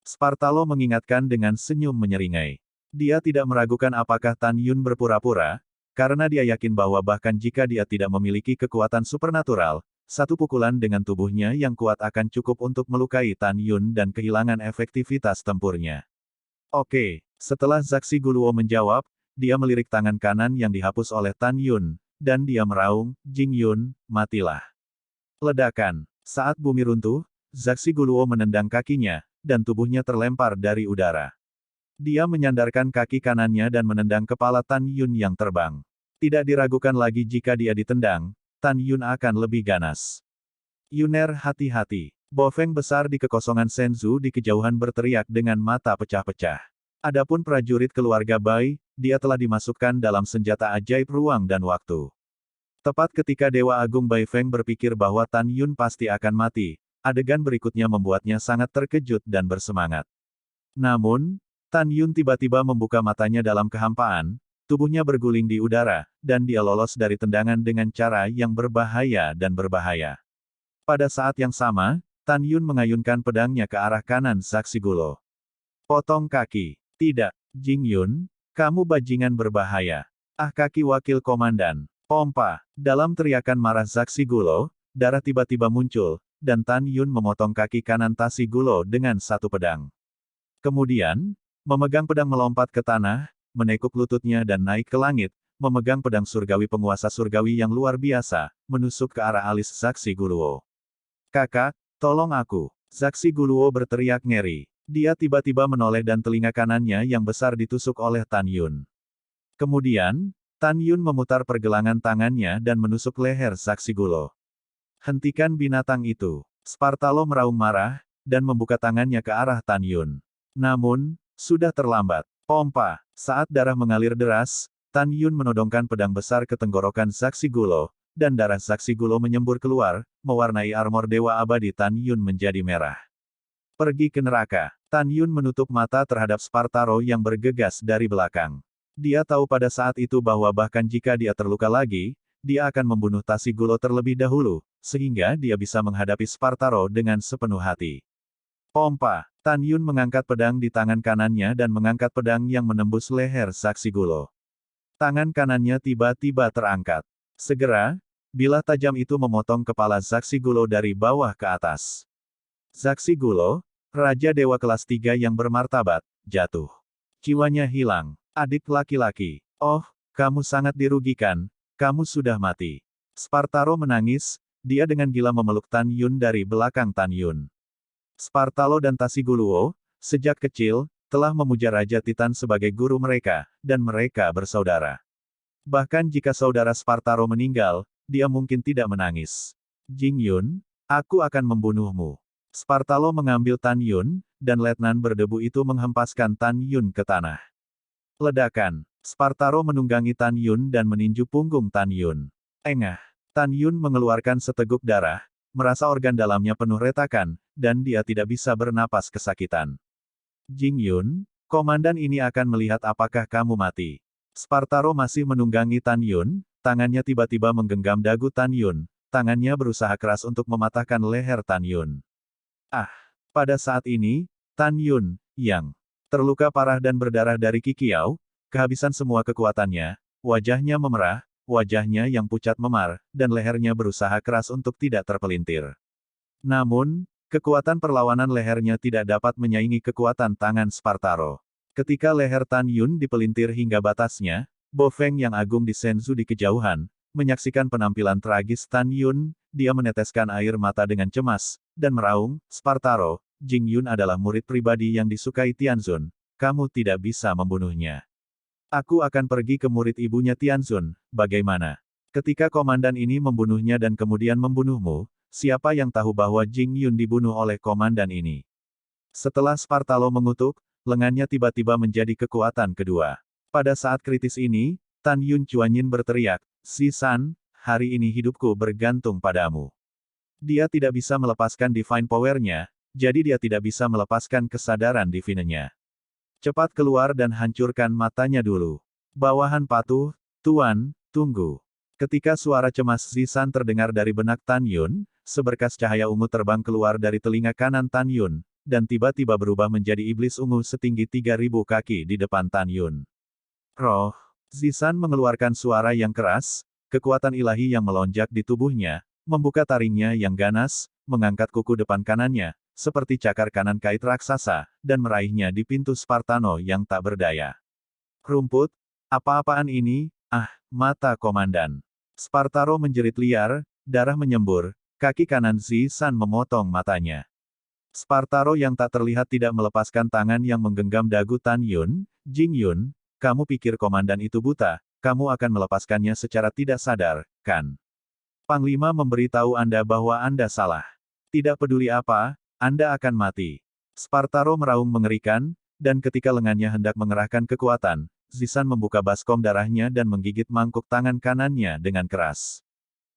Spartalo mengingatkan dengan senyum menyeringai. Dia tidak meragukan apakah Tan Yun berpura-pura, karena dia yakin bahwa bahkan jika dia tidak memiliki kekuatan supernatural, satu pukulan dengan tubuhnya yang kuat akan cukup untuk melukai Tan Yun dan kehilangan efektivitas tempurnya. Oke, setelah Zaxi Guluo menjawab, dia melirik tangan kanan yang dihapus oleh Tan Yun, dan dia meraung, Jing Yun, matilah. Ledakan. Saat bumi runtuh, Zaxi Guluo menendang kakinya, dan tubuhnya terlempar dari udara. Dia menyandarkan kaki kanannya dan menendang kepala Tan Yun yang terbang. Tidak diragukan lagi jika dia ditendang, Tan Yun akan lebih ganas. Yuner hati-hati. Bofeng besar di kekosongan Senzu di kejauhan berteriak dengan mata pecah-pecah. Adapun prajurit keluarga Bai, dia telah dimasukkan dalam senjata ajaib ruang dan waktu. Tepat ketika Dewa Agung Bai Feng berpikir bahwa Tan Yun pasti akan mati, adegan berikutnya membuatnya sangat terkejut dan bersemangat. Namun, Tan Yun tiba-tiba membuka matanya dalam kehampaan, tubuhnya berguling di udara, dan dia lolos dari tendangan dengan cara yang berbahaya dan berbahaya. Pada saat yang sama, Tan Yun mengayunkan pedangnya ke arah kanan Zaxi Gulo. Potong kaki. Tidak, Jing Yun, kamu bajingan berbahaya. Ah, kaki wakil komandan. Pompa. Dalam teriakan marah Zaxi Gulo, darah tiba-tiba muncul, dan Tan Yun memotong kaki kanan Tasi Gulo dengan satu pedang. Kemudian, memegang pedang melompat ke tanah, menekuk lututnya dan naik ke langit, memegang pedang surgawi penguasa surgawi yang luar biasa, menusuk ke arah alis Zaxi Guluo. Kakak, tolong aku. Zaxi Guluo berteriak ngeri. Dia tiba-tiba menoleh dan telinga kanannya yang besar ditusuk oleh Tan Yun. Kemudian, Tan Yun memutar pergelangan tangannya dan menusuk leher Zaxi Gulo. Hentikan binatang itu. Spartalo meraung marah, dan membuka tangannya ke arah Tan Yun. Namun, sudah terlambat. Pompa. Saat darah mengalir deras, Tan Yun menodongkan pedang besar ke tenggorokan Zaxi Gulo, dan darah Zaxi Gulo menyembur keluar, mewarnai armor dewa abadi Tan Yun menjadi merah. Pergi ke neraka. Tan Yun menutup mata terhadap Spartaro yang bergegas dari belakang. Dia tahu pada saat itu bahwa bahkan jika dia terluka lagi, dia akan membunuh Tasi Gulo terlebih dahulu, sehingga dia bisa menghadapi Spartaro dengan sepenuh hati. Pompa. Tan Yun mengangkat pedang di tangan kanannya dan mengangkat pedang yang menembus leher Zaxi Gulo. Tangan kanannya tiba-tiba terangkat. Segera, bilah tajam itu memotong kepala Zaxi Gulo dari bawah ke atas. Zaxi Gulo, Raja Dewa kelas 3 yang bermartabat, jatuh. Jiwanya hilang. Adik laki-laki. Oh, kamu sangat dirugikan, kamu sudah mati. Spartaro menangis, dia dengan gila memeluk Tan Yun dari belakang Tan Yun. Spartalo dan Tasi Guluo, sejak kecil, telah memuja Raja Titan sebagai guru mereka, dan mereka bersaudara. Bahkan jika saudara Spartaro meninggal, dia mungkin tidak menangis. Jing Yun, aku akan membunuhmu. Spartalo mengambil Tan Yun, dan letnan berdebu itu menghempaskan Tan Yun ke tanah. Ledakan. Spartaro menunggangi Tan Yun dan meninju punggung Tan Yun. Engah. Tan Yun mengeluarkan seteguk darah, merasa organ dalamnya penuh retakan, dan dia tidak bisa bernapas kesakitan. Jing Yun, komandan ini akan melihat apakah kamu mati. Spartaro masih menunggangi Tan Yun, tangannya tiba-tiba menggenggam dagu Tan Yun, tangannya berusaha keras untuk mematahkan leher Tan Yun. Ah! Pada saat ini, Tan Yun, yang terluka parah dan berdarah dari Kikiao, kehabisan semua kekuatannya, wajahnya memerah, wajahnya yang pucat memar, dan lehernya berusaha keras untuk tidak terpelintir. Namun, kekuatan perlawanan lehernya tidak dapat menyaingi kekuatan tangan Spartaro. Ketika leher Tan Yun dipelintir hingga batasnya, Bo Feng yang agung di Senzu di kejauhan, menyaksikan penampilan tragis Tan Yun, dia meneteskan air mata dengan cemas, dan meraung, Spartaro, Jing Yun adalah murid pribadi yang disukai Tianzun, kamu tidak bisa membunuhnya. Aku akan pergi ke murid ibunya Tianzun, bagaimana? Ketika komandan ini membunuhnya dan kemudian membunuhmu, siapa yang tahu bahwa Jing Yun dibunuh oleh komandan ini? Setelah Spartalo mengutuk, lengannya tiba-tiba menjadi kekuatan kedua. Pada saat kritis ini, Tan Yun Chuanyin berteriak, "Si San, hari ini hidupku bergantung padamu." Dia tidak bisa melepaskan divine power-nya, jadi dia tidak bisa melepaskan kesadaran divinenya. Cepat keluar dan hancurkan matanya dulu. Bawahan patuh, Tuan, tunggu. Ketika suara cemas Zisan terdengar dari benak Tan Yun, seberkas cahaya ungu terbang keluar dari telinga kanan Tan Yun, dan tiba-tiba berubah menjadi iblis ungu setinggi 3.000 kaki di depan Tan Yun. Roh, Zisan mengeluarkan suara yang keras, kekuatan ilahi yang melonjak di tubuhnya, membuka taringnya yang ganas, mengangkat kuku depan kanannya, seperti cakar kanan kait raksasa, dan meraihnya di pintu Spartano yang tak berdaya. Rumput? Apa-apaan ini? Ah, mata komandan. Spartaro menjerit liar, darah menyembur, kaki kanan Zisan memotong matanya. Spartaro yang tak terlihat tidak melepaskan tangan yang menggenggam dagu Tan Yun, Jing Yun, kamu pikir komandan itu buta, kamu akan melepaskannya secara tidak sadar, kan? Panglima memberitahu Anda bahwa Anda salah. Tidak peduli apa, Anda akan mati. Spartaro meraung mengerikan, dan ketika lengannya hendak mengerahkan kekuatan, Zisan membuka baskom darahnya dan menggigit mangkuk tangan kanannya dengan keras.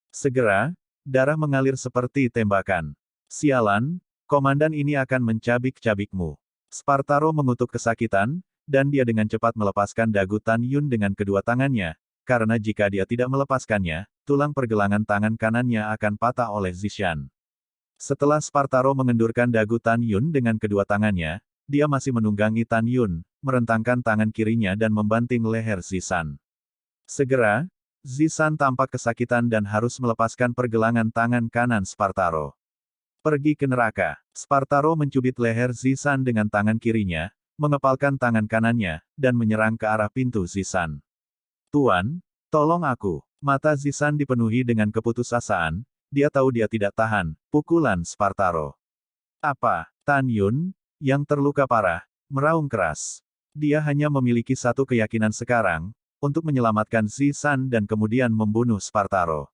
Segera, darah mengalir seperti tembakan. Sialan, komandan ini akan mencabik-cabikmu. Spartaro mengutuk kesakitan, dan dia dengan cepat melepaskan dagu Tan Yun dengan kedua tangannya, karena jika dia tidak melepaskannya, tulang pergelangan tangan kanannya akan patah oleh Zishan. Setelah Spartaro mengendurkan dagu Tan Yun dengan kedua tangannya, dia masih menunggangi Tan Yun, merentangkan tangan kirinya dan membanting leher Zishan. Segera, Zishan tampak kesakitan dan harus melepaskan pergelangan tangan kanan Spartaro. Pergi ke neraka. Spartaro mencubit leher Zishan dengan tangan kirinya, mengepalkan tangan kanannya, dan menyerang ke arah pintu Zishan. Tuan, tolong aku. Mata Zishan dipenuhi dengan keputusasaan, dia tahu dia tidak tahan, pukulan Spartaro. Apa? Tan Yun, yang terluka parah, meraung keras. Dia hanya memiliki satu keyakinan sekarang, untuk menyelamatkan Zishan dan kemudian membunuh Spartaro.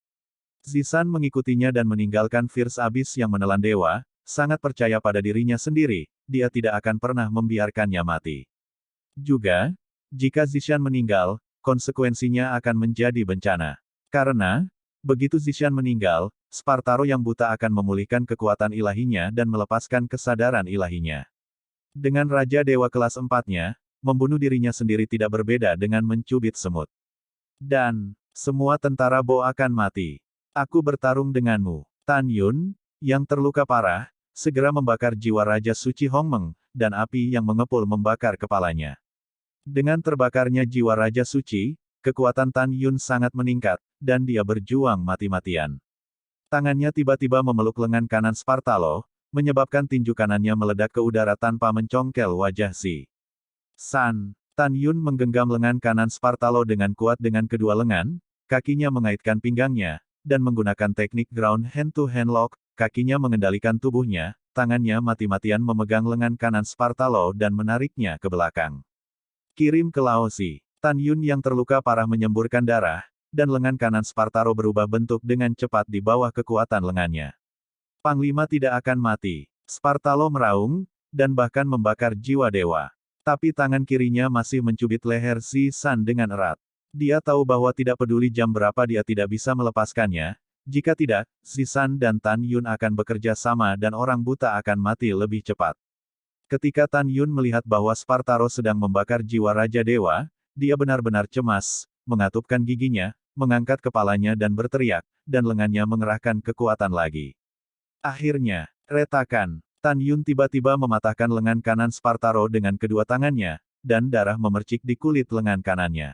Zishan mengikutinya dan meninggalkan Fierce Abyss yang menelan dewa, sangat percaya pada dirinya sendiri, dia tidak akan pernah membiarkannya mati. Juga, jika Zishan meninggal, konsekuensinya akan menjadi bencana. Karena, begitu Zishan meninggal, Spartaro yang buta akan memulihkan kekuatan ilahinya dan melepaskan kesadaran ilahinya. Dengan Raja Dewa kelas 4-nya, membunuh dirinya sendiri tidak berbeda dengan mencubit semut. Dan, semua tentara Bo akan mati. Aku bertarung denganmu. Tan Yun, yang terluka parah, segera membakar jiwa Raja Suci Hongmeng, dan api yang mengepul membakar kepalanya. Dengan terbakarnya jiwa Raja Suci, kekuatan Tan Yun sangat meningkat, dan dia berjuang mati-matian. Tangannya tiba-tiba memeluk lengan kanan Spartalo, menyebabkan tinju kanannya meledak ke udara tanpa mencongkel wajah San. Tan Yun menggenggam lengan kanan Spartalo dengan kuat dengan kedua lengan, kakinya mengaitkan pinggangnya, dan menggunakan teknik ground hand-to-hand lock, kakinya mengendalikan tubuhnya, tangannya mati-matian memegang lengan kanan Spartalo dan menariknya ke belakang. Kirim ke Laozi. Tan Yun yang terluka parah menyemburkan darah, dan lengan kanan Spartaro berubah bentuk dengan cepat di bawah kekuatan lengannya. Panglima tidak akan mati. Spartalo meraung, dan bahkan membakar jiwa dewa. Tapi tangan kirinya masih mencubit leher Zishan dengan erat. Dia tahu bahwa tidak peduli jam berapa dia tidak bisa melepaskannya, Jika tidak, Zisan dan Tan Yun akan bekerja sama dan orang buta akan mati lebih cepat. Ketika Tan Yun melihat bahwa Spartaro sedang membakar jiwa Raja Dewa, dia benar-benar cemas, mengatupkan giginya, mengangkat kepalanya dan berteriak, dan lengannya mengerahkan kekuatan lagi. Akhirnya, retakan. Tan Yun tiba-tiba mematahkan lengan kanan Spartaro dengan kedua tangannya, dan darah memercik di kulit lengan kanannya.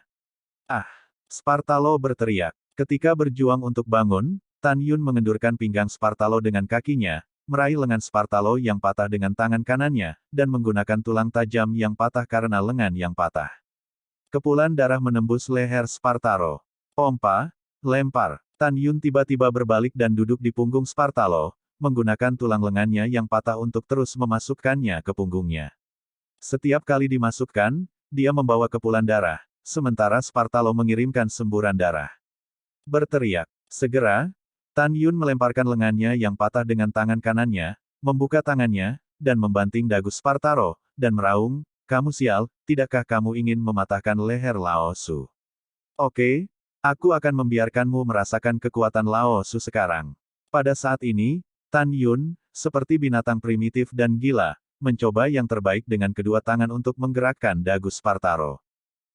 Ah! Spartalo berteriak. Ketika berjuang untuk bangun, Tan Yun mengendurkan pinggang Spartalo dengan kakinya, meraih lengan Spartalo yang patah dengan tangan kanannya, dan menggunakan tulang tajam yang patah karena lengan yang patah. Kepulan darah menembus leher Spartaro. Pompa, lempar. Tan Yun tiba-tiba berbalik dan duduk di punggung Spartalo, menggunakan tulang lengannya yang patah untuk terus memasukkannya ke punggungnya. Setiap kali dimasukkan, dia membawa kepulan darah, sementara Spartalo mengirimkan semburan darah. Berteriak. Segera, Tan Yun melemparkan lengannya yang patah dengan tangan kanannya, membuka tangannya, dan membanting dagu Spartaro, dan meraung, "Kamu sial, tidakkah kamu ingin mematahkan leher Lao Su? Oke, aku akan membiarkanmu merasakan kekuatan Lao Su sekarang." Pada saat ini, Tan Yun, seperti binatang primitif dan gila, mencoba yang terbaik dengan kedua tangan untuk menggerakkan dagu Spartaro.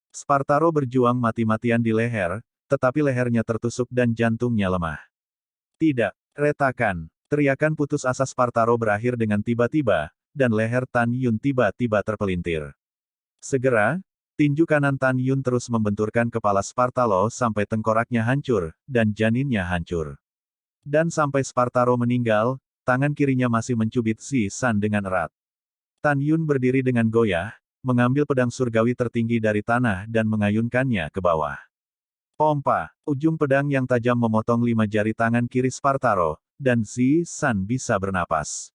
Spartaro berjuang mati-matian di leher, tetapi lehernya tertusuk dan jantungnya lemah. Tidak, retakan. Teriakan putus asa Spartaro berakhir dengan tiba-tiba, dan leher Tan Yun tiba-tiba terpelintir. Segera, tinju kanan Tan Yun terus membenturkan kepala Spartalo sampai tengkoraknya hancur, dan janinnya hancur. Dan sampai Spartaro meninggal, tangan kirinya masih mencubit Zisan dengan erat. Tan Yun berdiri dengan goyah, mengambil pedang surgawi tertinggi dari tanah dan mengayunkannya ke bawah. Pompa, ujung pedang yang tajam memotong 5 jari tangan kiri Spartaro, dan Zisan bisa bernapas.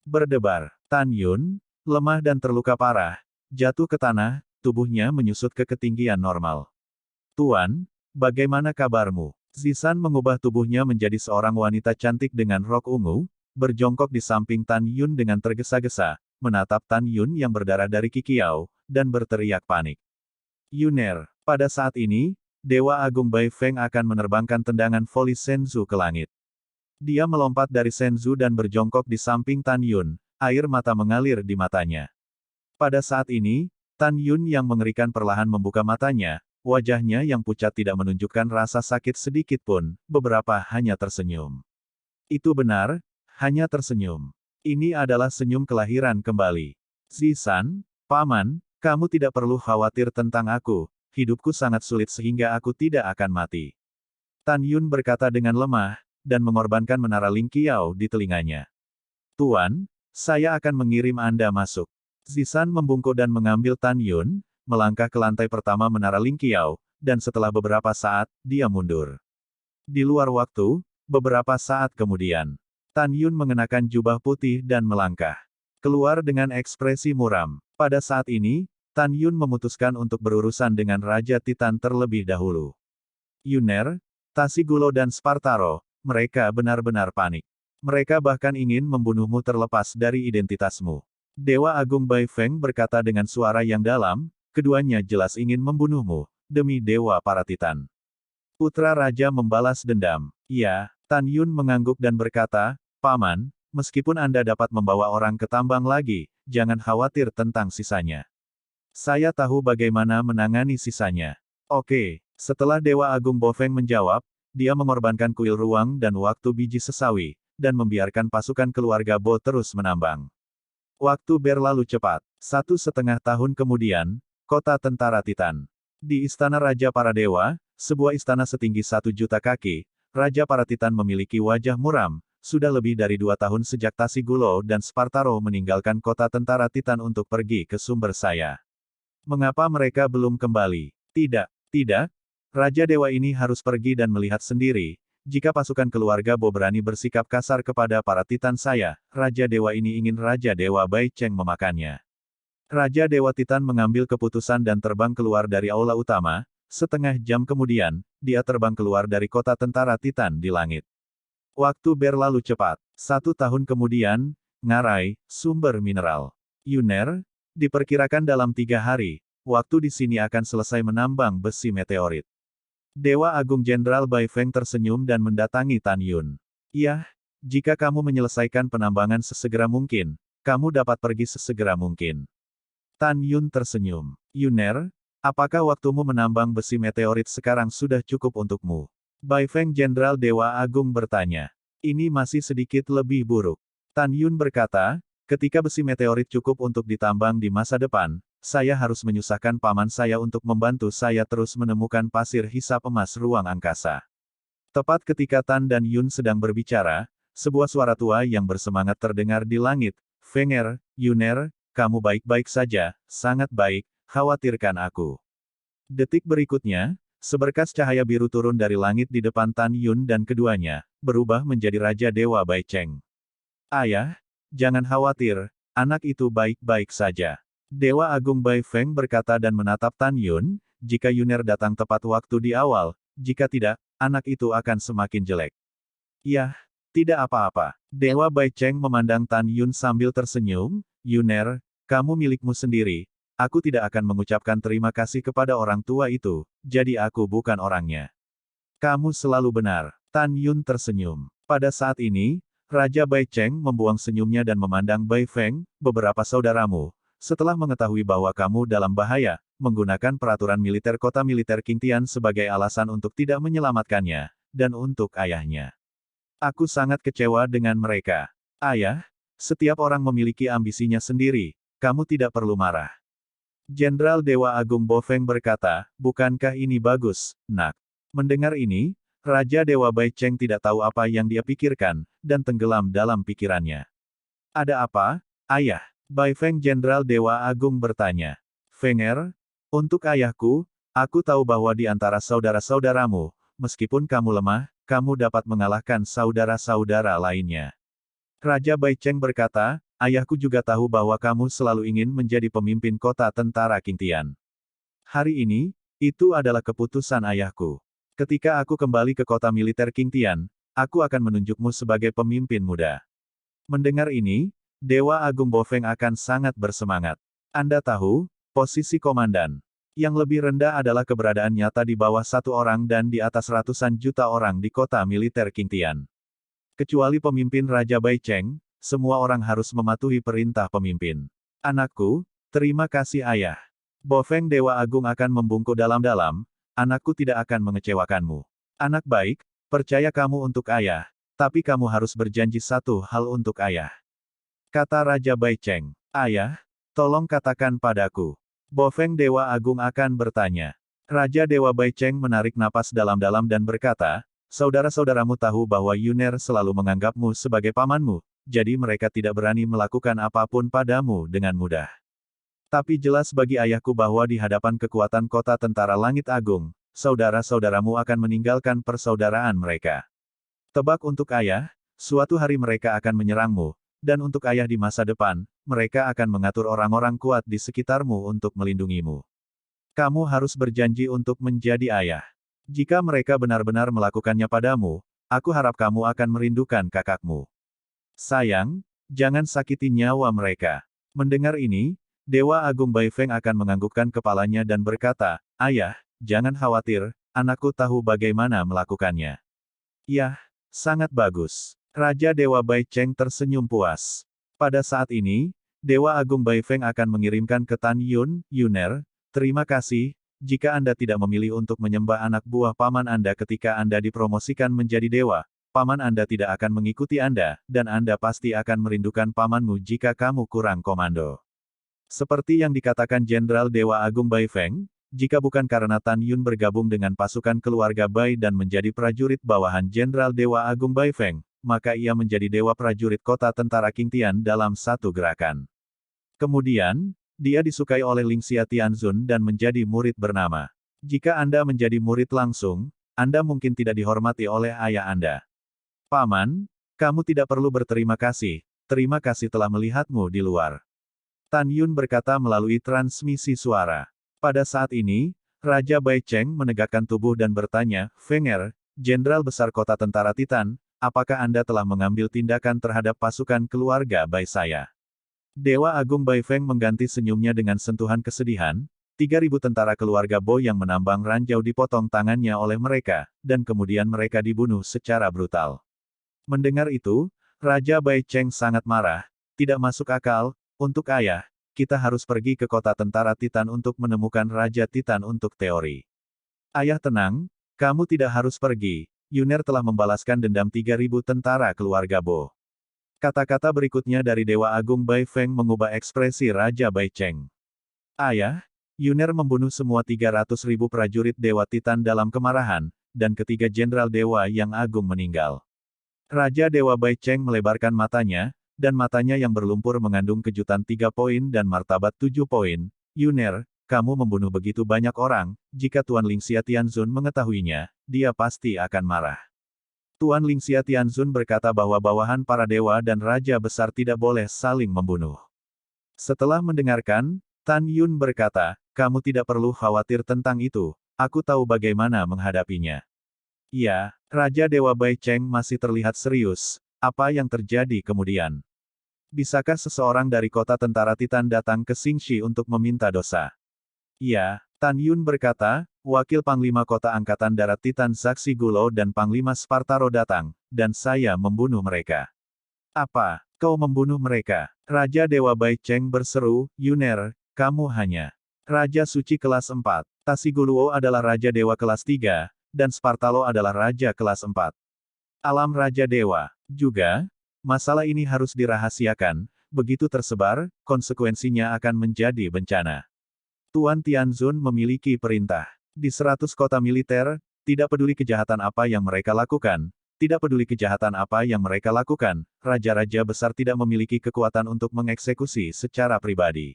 Berdebar, Tan Yun, lemah dan terluka parah, jatuh ke tanah, tubuhnya menyusut ke ketinggian normal. "Tuan, bagaimana kabarmu?" Zisan mengubah tubuhnya menjadi seorang wanita cantik dengan rok ungu, berjongkok di samping Tan Yun dengan tergesa-gesa, menatap Tan Yun yang berdarah dari Kikiao, dan berteriak panik. "Yuner." Pada saat ini, Dewa Agung Bai Feng akan menerbangkan tendangan voli Senzu ke langit. Dia melompat dari Senzu dan berjongkok di samping Tan Yun, air mata mengalir di matanya. Pada saat ini, Tan Yun yang mengerikan perlahan membuka matanya, wajahnya yang pucat tidak menunjukkan rasa sakit sedikit pun, beberapa hanya tersenyum. Itu benar, hanya tersenyum. Ini adalah senyum kelahiran kembali. "Zisan, Paman, kamu tidak perlu khawatir tentang aku, hidupku sangat sulit sehingga aku tidak akan mati." Tan Yun berkata dengan lemah, dan mengorbankan menara Ling Qiao di telinganya. "Tuan, saya akan mengirim Anda masuk." Zisan membungkuk dan mengambil Tan Yun, melangkah ke lantai pertama menara Ling Qiao, dan setelah beberapa saat, dia mundur. Di luar waktu, beberapa saat kemudian, Tan Yun mengenakan jubah putih dan melangkah keluar dengan ekspresi muram. Pada saat ini, Tan Yun memutuskan untuk berurusan dengan Raja Titan terlebih dahulu. "Yuner, Tashigulo dan Spartaro, mereka benar-benar panik. Mereka bahkan ingin membunuhmu terlepas dari identitasmu." Dewa Agung Bai Feng berkata dengan suara yang dalam, "Keduanya jelas ingin membunuhmu, demi Dewa para Titan." Putra Raja membalas dendam. "Ya." Tan Yun mengangguk dan berkata, "Paman, meskipun Anda dapat membawa orang ke tambang lagi, jangan khawatir tentang sisanya. Saya tahu bagaimana menangani sisanya." "Oke." Setelah Dewa Agung Bo Feng menjawab, dia mengorbankan kuil ruang dan waktu biji sesawi, dan membiarkan pasukan keluarga Bo terus menambang. Waktu berlalu cepat. 1,5 tahun kemudian, kota tentara Titan. Di Istana Raja Para Dewa, sebuah istana setinggi 1 juta kaki, Raja Para Titan memiliki wajah muram, sudah lebih dari 2 tahun sejak Tashigulo dan Spartaro meninggalkan kota tentara Titan untuk pergi ke sumber saya. Mengapa mereka belum kembali? Tidak, tidak. Raja Dewa ini harus pergi dan melihat sendiri. Jika pasukan keluarga Bo berani bersikap kasar kepada para Titan saya, Raja Dewa ini ingin Raja Dewa Bai Cheng memakannya. Raja Dewa Titan mengambil keputusan dan terbang keluar dari aula utama. Setengah jam kemudian, dia terbang keluar dari kota tentara Titan di langit. Waktu berlalu cepat. 1 tahun kemudian, Ngarai, sumber mineral. Yuner, diperkirakan dalam 3 hari, waktu di sini akan selesai menambang besi meteorit. Dewa Agung Jenderal Bai Feng tersenyum dan mendatangi Tan Yun. Iya, jika kamu menyelesaikan penambangan sesegera mungkin, kamu dapat pergi sesegera mungkin. Tan Yun tersenyum. Yuner, apakah waktumu menambang besi meteorit sekarang sudah cukup untukmu? Bai Feng Jenderal Dewa Agung bertanya. Ini masih sedikit lebih buruk. Tan Yun berkata, ketika besi meteorit cukup untuk ditambang di masa depan, saya harus menyusahkan paman saya untuk membantu saya terus menemukan pasir hisap emas ruang angkasa. Tepat ketika Tan dan Yun sedang berbicara, sebuah suara tua yang bersemangat terdengar di langit. Fenger, Yuner, kamu baik-baik saja, sangat baik, khawatirkan aku. Detik berikutnya, seberkas cahaya biru turun dari langit di depan Tan Yun dan keduanya, berubah menjadi Raja Dewa Bai Cheng. Ayah, jangan khawatir, anak itu baik-baik saja. Dewa Agung Bai Feng berkata dan menatap Tan Yun, jika Yuner datang tepat waktu di awal, jika tidak, anak itu akan semakin jelek. Yah, tidak apa-apa. Dewa Bai Cheng memandang Tan Yun sambil tersenyum, Yuner, kamu milikmu sendiri, aku tidak akan mengucapkan terima kasih kepada orang tua itu, jadi aku bukan orangnya. Kamu selalu benar. Tan Yun tersenyum. Pada saat ini, Raja Bai Cheng membuang senyumnya dan memandang Bai Feng, beberapa saudaramu, setelah mengetahui bahwa kamu dalam bahaya, menggunakan peraturan militer kota militer Qingtian sebagai alasan untuk tidak menyelamatkannya, dan untuk ayahnya. Aku sangat kecewa dengan mereka. Ayah, setiap orang memiliki ambisinya sendiri, kamu tidak perlu marah. Jenderal Dewa Agung Bo Feng berkata, bukankah ini bagus, nak? Mendengar ini, Raja Dewa Bai Cheng tidak tahu apa yang dia pikirkan, dan tenggelam dalam pikirannya. Ada apa, ayah? Bai Feng Jenderal Dewa Agung bertanya. Fenger, untuk ayahku, aku tahu bahwa di antara saudara-saudaramu, meskipun kamu lemah, kamu dapat mengalahkan saudara-saudara lainnya. Raja Bai Cheng berkata, ayahku juga tahu bahwa kamu selalu ingin menjadi pemimpin kota tentara Qingtian. Hari ini, itu adalah keputusan ayahku. Ketika aku kembali ke kota militer Qingtian, aku akan menunjukmu sebagai pemimpin muda. Mendengar ini, Dewa Agung Bo Feng akan sangat bersemangat. Anda tahu, posisi komandan. Yang lebih rendah adalah keberadaan nyata di bawah satu orang dan di atas ratusan juta orang di kota militer Qingtian. Kecuali pemimpin Raja Bai Cheng, semua orang harus mematuhi perintah pemimpin. Anakku, terima kasih ayah. Bo Feng Dewa Agung akan membungkuk dalam-dalam, anakku tidak akan mengecewakanmu. Anak baik, percaya kamu untuk ayah, tapi kamu harus berjanji satu hal untuk ayah. Kata Raja Bai Cheng, ayah, tolong katakan padaku. Bo Feng Dewa Agung akan bertanya. Raja Dewa Bai Cheng menarik napas dalam-dalam dan berkata, saudara-saudaramu tahu bahwa Yuner selalu menganggapmu sebagai pamanmu, jadi mereka tidak berani melakukan apapun padamu dengan mudah. Tapi jelas bagi ayahku bahwa di hadapan kekuatan kota tentara langit agung, saudara-saudaramu akan meninggalkan persaudaraan mereka. Tebak untuk ayah, suatu hari mereka akan menyerangmu, dan untuk ayah di masa depan, mereka akan mengatur orang-orang kuat di sekitarmu untuk melindungimu. Kamu harus berjanji untuk menjadi ayah. Jika mereka benar-benar melakukannya padamu, aku harap kamu akan merindukan kakakmu. Sayang, jangan sakiti nyawa mereka. Mendengar ini, Dewa Agung Bai Feng akan menganggukkan kepalanya dan berkata, ayah, jangan khawatir, anakku tahu bagaimana melakukannya. Yah, sangat bagus. Raja Dewa Bai Cheng tersenyum puas. Pada saat ini, Dewa Agung Bai Feng akan mengirimkan ke Tan Yun, Yuner, terima kasih, jika Anda tidak memilih untuk menyembah anak buah paman Anda ketika Anda dipromosikan menjadi dewa, paman Anda tidak akan mengikuti Anda, dan Anda pasti akan merindukan pamanmu jika kamu kurang komando. Seperti yang dikatakan Jenderal Dewa Agung Bai Feng, jika bukan karena Tan Yun bergabung dengan pasukan keluarga Bai dan menjadi prajurit bawahan Jenderal Dewa Agung Bai Feng, maka ia menjadi dewa prajurit kota tentara Qingtian dalam satu gerakan. Kemudian, dia disukai oleh Ling Xia Tianzun dan menjadi murid bernama. Jika Anda menjadi murid langsung, Anda mungkin tidak dihormati oleh ayah Anda. Paman, kamu tidak perlu berterima kasih, terima kasih telah melihatmu di luar. Tan Yun berkata melalui transmisi suara. Pada saat ini, Raja Bai Cheng menegakkan tubuh dan bertanya, Fenger, Jenderal Besar Kota Tentara Titan, apakah Anda telah mengambil tindakan terhadap pasukan keluarga Bai saya? Dewa Agung Bai Feng mengganti senyumnya dengan sentuhan kesedihan, 3.000 tentara keluarga Bo yang menambang ranjau dipotong tangannya oleh mereka, dan kemudian mereka dibunuh secara brutal. Mendengar itu, Raja Bai Cheng sangat marah. Tidak masuk akal, untuk ayah, kita harus pergi ke kota tentara Titan untuk menemukan Raja Titan untuk teori. Ayah tenang, kamu tidak harus pergi. Yuner telah membalaskan dendam 3.000 tentara keluarga Bo. Kata-kata berikutnya dari Dewa Agung Bai Feng mengubah ekspresi Raja Bai Cheng. Ayah, Yuner membunuh semua 300.000 prajurit Dewa Titan dalam kemarahan, dan ketiga jenderal Dewa yang Agung meninggal. Raja Dewa Bai Cheng melebarkan matanya, dan matanya yang berlumpur mengandung kejutan 3 poin dan martabat 7 poin. Yuner, kamu membunuh begitu banyak orang, jika Tuan Lingxia Tianzun mengetahuinya, dia pasti akan marah. Tuan Lingxia Tianzun berkata bahwa bawahan para dewa dan raja besar tidak boleh saling membunuh. Setelah mendengarkan, Tan Yun berkata, kamu tidak perlu khawatir tentang itu, aku tahu bagaimana menghadapinya. Iya, Raja Dewa Bai Cheng masih terlihat serius. Apa yang terjadi kemudian? Bisakah seseorang dari kota tentara Titan datang ke Xingxi untuk meminta dosa? Iya, Tan Yun berkata, wakil Panglima Kota Angkatan Darat Titan Zaxi Gulo dan Panglima Spartaro datang, dan saya membunuh mereka. Apa? Kau membunuh mereka? Raja Dewa Bai Cheng berseru, Yuner, kamu hanya Raja Suci kelas 4. Tasiguluo adalah Raja Dewa kelas 3, dan Spartalo adalah Raja kelas 4. Alam Raja Dewa. Juga, masalah ini harus dirahasiakan, begitu tersebar, konsekuensinya akan menjadi bencana. Tuan Tianzun memiliki perintah. Di 100 kota militer, tidak peduli kejahatan apa yang mereka lakukan, raja-raja besar tidak memiliki kekuatan untuk mengeksekusi secara pribadi.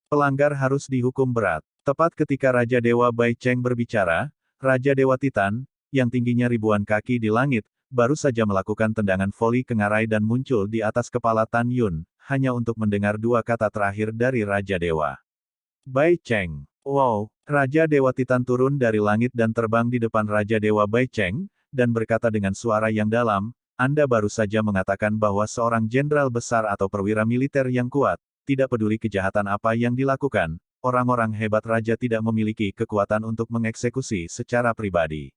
Pelanggar harus dihukum berat. Tepat ketika Raja Dewa Bai Cheng berbicara, Raja Dewa Titan, yang tingginya ribuan kaki di langit, baru saja melakukan tendangan voli ke ngarai dan muncul di atas kepala Tan Yun, hanya untuk mendengar dua kata terakhir dari Raja Dewa Bai Cheng. Wow! Raja Dewa Titan turun dari langit dan terbang di depan Raja Dewa Bai Cheng, dan berkata dengan suara yang dalam, Anda baru saja mengatakan bahwa seorang jenderal besar atau perwira militer yang kuat, tidak peduli kejahatan apa yang dilakukan, orang-orang hebat raja tidak memiliki kekuatan untuk mengeksekusi secara pribadi.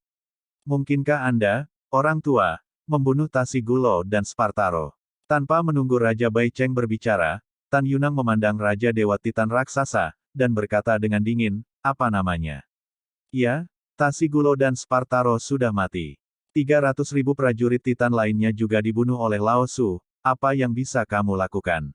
Mungkinkah Anda, orang tua, membunuh Tasiguluo dan Spartaro? Tanpa menunggu Raja Bai Cheng berbicara, Tan Yunang memandang Raja Dewa Titan raksasa, dan berkata dengan dingin, apa namanya? Ya, Tasiguluo dan Spartaro sudah mati. 300.000 prajurit Titan lainnya juga dibunuh oleh Lao Su, apa yang bisa kamu lakukan?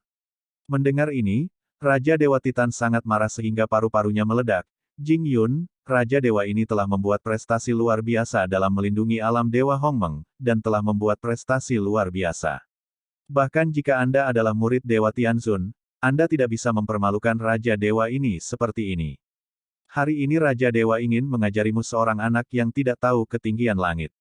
Mendengar ini, Raja Dewa Titan sangat marah sehingga paru-parunya meledak. Jing Yun, Raja Dewa ini telah membuat prestasi luar biasa dalam melindungi alam Dewa Hongmeng, dan telah membuat prestasi luar biasa. Bahkan jika Anda adalah murid Dewa Tianzun, Anda tidak bisa mempermalukan Raja Dewa ini seperti ini. Hari ini Raja Dewa ingin mengajarimu seorang anak yang tidak tahu ketinggian langit.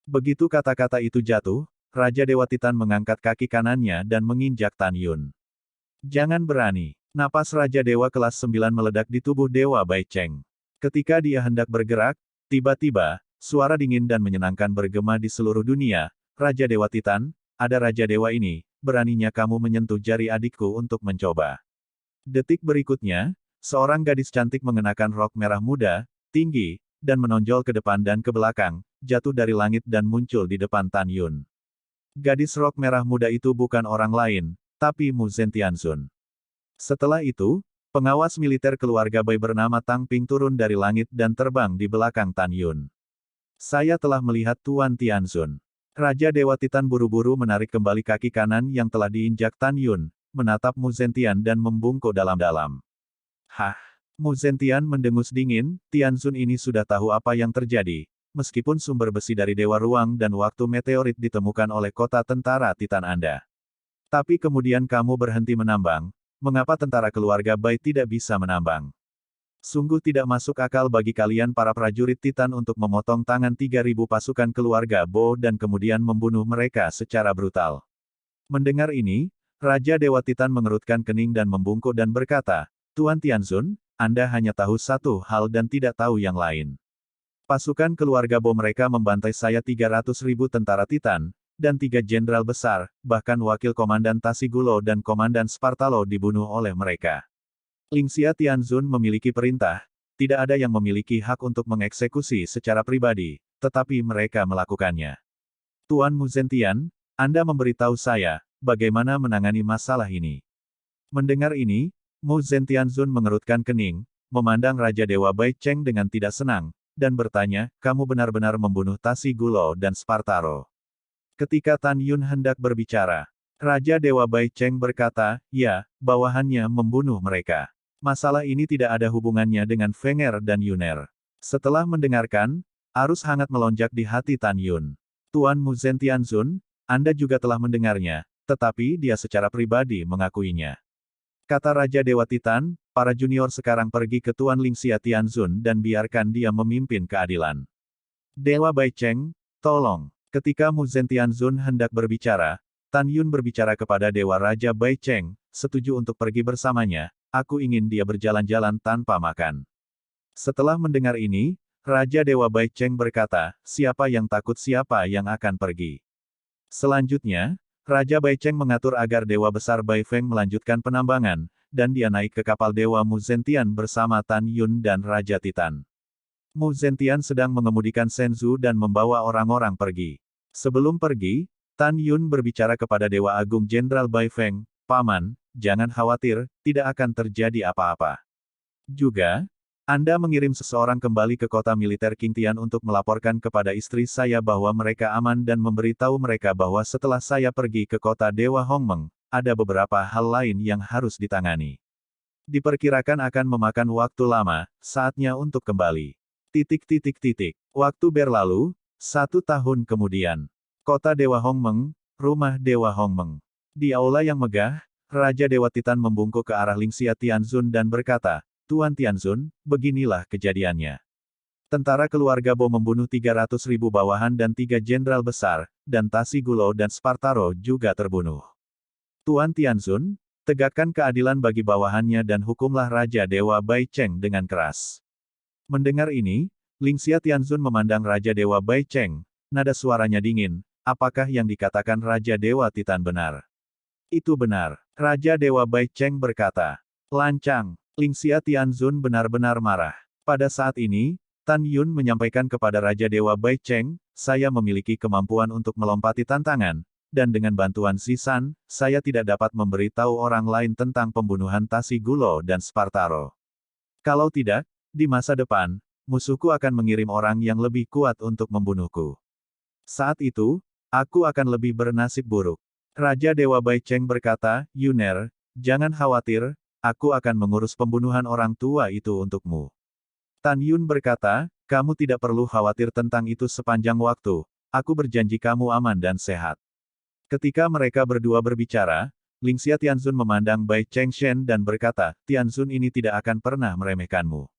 Begitu kata-kata itu jatuh, Raja Dewa Titan mengangkat kaki kanannya dan menginjak Tan Yun. Jangan berani. Napas Raja Dewa kelas 9 meledak di tubuh Dewa Bai Cheng. Ketika dia hendak bergerak, tiba-tiba, suara dingin dan menyenangkan bergema di seluruh dunia. Raja Dewa Titan, ada Raja Dewa ini, beraninya kamu menyentuh jari adikku untuk mencoba. Detik berikutnya, seorang gadis cantik mengenakan rok merah muda, tinggi, dan menonjol ke depan dan ke belakang, jatuh dari langit dan muncul di depan Tan Yun. Gadis rok merah muda itu bukan orang lain, tapi Mu Zentianzun. Setelah itu, pengawas militer keluarga Bai bernama Tang Ping turun dari langit dan terbang di belakang Tan Yun. Saya telah melihat Tuan Tianzun. Raja Dewa Titan buru-buru menarik kembali kaki kanan yang telah diinjak Tan Yun, menatap Mu Zentian dan membungkuk dalam-dalam. Hah? Mu Zentian mendengus dingin, Tianzun ini sudah tahu apa yang terjadi, meskipun sumber besi dari Dewa Ruang dan waktu meteorit ditemukan oleh kota tentara Titan Anda. Tapi kemudian kamu berhenti menambang. Mengapa tentara keluarga Bai tidak bisa menambang? Sungguh tidak masuk akal bagi kalian para prajurit Titan untuk memotong tangan 3.000 pasukan keluarga Bo dan kemudian membunuh mereka secara brutal. Mendengar ini, Raja Dewa Titan mengerutkan kening dan membungkuk dan berkata, Tuan Tianzun, Anda hanya tahu satu hal dan tidak tahu yang lain. Pasukan keluarga Bo mereka membantai saya 300.000 tentara Titan, dan 3 jenderal besar, bahkan wakil komandan Tasiguluo dan komandan Spartalo dibunuh oleh mereka. Lingxia Tianzun memiliki perintah, tidak ada yang memiliki hak untuk mengeksekusi secara pribadi, tetapi mereka melakukannya. Tuan Mu Zentian, Anda memberitahu saya, bagaimana menangani masalah ini. Mendengar ini, Mu Zentianzun mengerutkan kening, memandang Raja Dewa Bai Cheng dengan tidak senang, dan bertanya, kamu benar-benar membunuh Tasi Gulo dan Spartaro. Ketika Tan Yun hendak berbicara, Raja Dewa Bai Cheng berkata, ya, bawahannya membunuh mereka. Masalah ini tidak ada hubungannya dengan Fenger dan Yuner. Setelah mendengarkan, arus hangat melonjak di hati Tan Yun. Tuan Mu Zentianzun, Anda juga telah mendengarnya, tetapi dia secara pribadi mengakuinya. Kata Raja Dewa Titan, para junior sekarang pergi ke Tuan Lingxia Tianzun dan biarkan dia memimpin keadilan. Dewa Bai Cheng, tolong. Ketika Mu Zentianzun hendak berbicara, Tan Yun berbicara kepada Dewa Raja Bai Cheng, setuju untuk pergi bersamanya, aku ingin dia berjalan-jalan tanpa makan. Setelah mendengar ini, Raja Dewa Bai Cheng berkata, siapa yang takut siapa yang akan pergi. Selanjutnya, Raja Bai Cheng mengatur agar Dewa Besar Bai Feng melanjutkan penambangan, dan dia naik ke kapal Dewa Mu Zentian bersama Tan Yun dan Raja Titan. Mu Zentian sedang mengemudikan Senzu dan membawa orang-orang pergi. Sebelum pergi, Tan Yun berbicara kepada Dewa Agung Jenderal Bai Feng, Paman, jangan khawatir, tidak akan terjadi apa-apa. Juga, Anda mengirim seseorang kembali ke kota militer Qingtian untuk melaporkan kepada istri saya bahwa mereka aman dan memberitahu mereka bahwa setelah saya pergi ke kota Dewa Hongmeng, ada beberapa hal lain yang harus ditangani. Diperkirakan akan memakan waktu lama, saatnya untuk kembali. Waktu berlalu, 1 tahun kemudian. Kota Dewa Hongmeng, rumah Dewa Hongmeng. Di aula yang megah, Raja Dewa Titan membungkuk ke arah Lingxia Tianzun dan berkata, Tuan Tianzun, beginilah kejadiannya. Tentara keluarga Bo membunuh 300.000 bawahan dan 3 jenderal besar, dan Tasi Gulo dan Spartaro juga terbunuh. Tuan Tianzun, tegakkan keadilan bagi bawahannya dan hukumlah Raja Dewa Bai Cheng dengan keras. Mendengar ini, Lingxia Tianzun memandang Raja Dewa Bai Cheng, nada suaranya dingin, apakah yang dikatakan Raja Dewa Titan benar? Itu benar. Raja Dewa Bai Cheng berkata. Lancang. Lingxia Tianzun benar-benar marah. Pada saat ini, Tan Yun menyampaikan kepada Raja Dewa Bai Cheng, saya memiliki kemampuan untuk melompati tantangan, dan dengan bantuan Zisan, saya tidak dapat memberitahu orang lain tentang pembunuhan Tasi Gulo dan Spartaro. Kalau tidak, di masa depan, musuhku akan mengirim orang yang lebih kuat untuk membunuhku. Saat itu, aku akan lebih bernasib buruk. Raja Dewa Bai Cheng berkata, Yuner, jangan khawatir, aku akan mengurus pembunuhan orang tua itu untukmu. Tan Yun berkata, kamu tidak perlu khawatir tentang itu sepanjang waktu, aku berjanji kamu aman dan sehat. Ketika mereka berdua berbicara, Lingxia Tianzun memandang Bai Cheng Shen dan berkata, Tianzun ini tidak akan pernah meremehkanmu.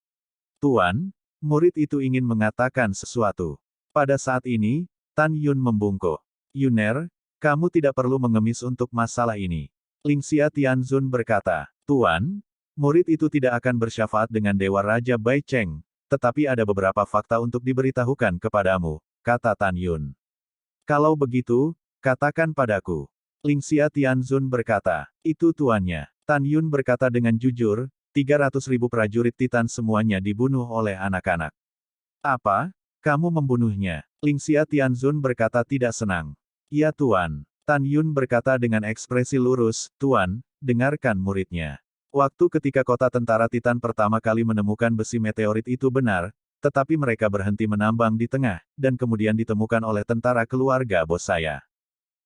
Tuan, murid itu ingin mengatakan sesuatu. Pada saat ini, Tan Yun membungkuk. Yuner, kamu tidak perlu mengemis untuk masalah ini. Lingxia Tianzun berkata, Tuan, murid itu tidak akan bersyafaat dengan Dewa Raja Bai Cheng, tetapi ada beberapa fakta untuk diberitahukan kepadamu, kata Tan Yun. Kalau begitu, katakan padaku. Lingxia Tianzun berkata, itu tuannya. Tan Yun berkata dengan jujur, 300.000 prajurit Titan semuanya dibunuh oleh anak-anak. Apa? Kamu membunuhnya? Lingxia Tianzun berkata tidak senang. Ya Tuan. Tan Yun berkata dengan ekspresi lurus, Tuan, dengarkan muridnya. Waktu ketika kota tentara Titan pertama kali menemukan besi meteorit itu benar, tetapi mereka berhenti menambang di tengah, dan kemudian ditemukan oleh tentara keluarga bos saya.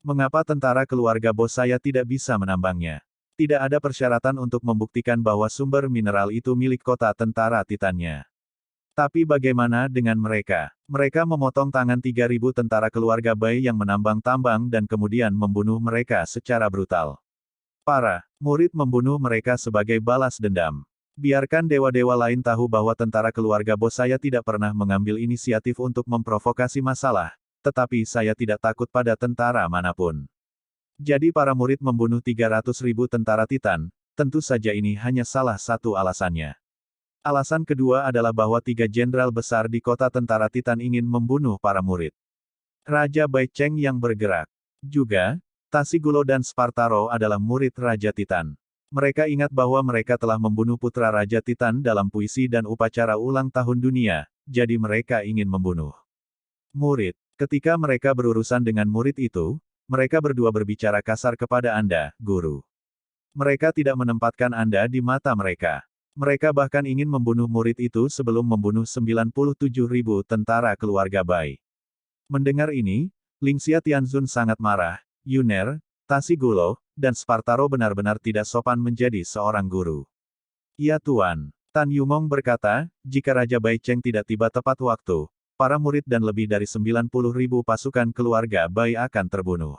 Mengapa tentara keluarga bos saya tidak bisa menambangnya? Tidak ada persyaratan untuk membuktikan bahwa sumber mineral itu milik kota tentara Titannya. Tapi bagaimana dengan mereka? Mereka memotong tangan 3.000 tentara keluarga Bai yang menambang tambang dan kemudian membunuh mereka secara brutal. Para murid membunuh mereka sebagai balas dendam. Biarkan dewa-dewa lain tahu bahwa tentara keluarga bos saya tidak pernah mengambil inisiatif untuk memprovokasi masalah, tetapi saya tidak takut pada tentara manapun. Jadi para murid membunuh 300.000 tentara Titan, tentu saja ini hanya salah satu alasannya. Alasan kedua adalah bahwa 3 jenderal besar di kota tentara Titan ingin membunuh para murid. Raja Bai Cheng yang bergerak. Juga, Tasi Gulo dan Spartaro adalah murid Raja Titan. Mereka ingat bahwa mereka telah membunuh putra Raja Titan dalam puisi dan upacara ulang tahun dunia, jadi mereka ingin membunuh murid. Ketika mereka berurusan dengan murid itu, mereka berdua berbicara kasar kepada Anda, guru. Mereka tidak menempatkan Anda di mata mereka. Mereka bahkan ingin membunuh murid itu sebelum membunuh 97.000 tentara keluarga Bai. Mendengar ini, Lingxia Tianzun sangat marah. Yuner, Tashigulo, dan Spartaro benar-benar tidak sopan menjadi seorang guru. Ya Tuan, Tan Yumong berkata, jika Raja Bai Cheng tidak tiba tepat waktu, para murid dan lebih dari 90.000 pasukan keluarga Bai akan terbunuh.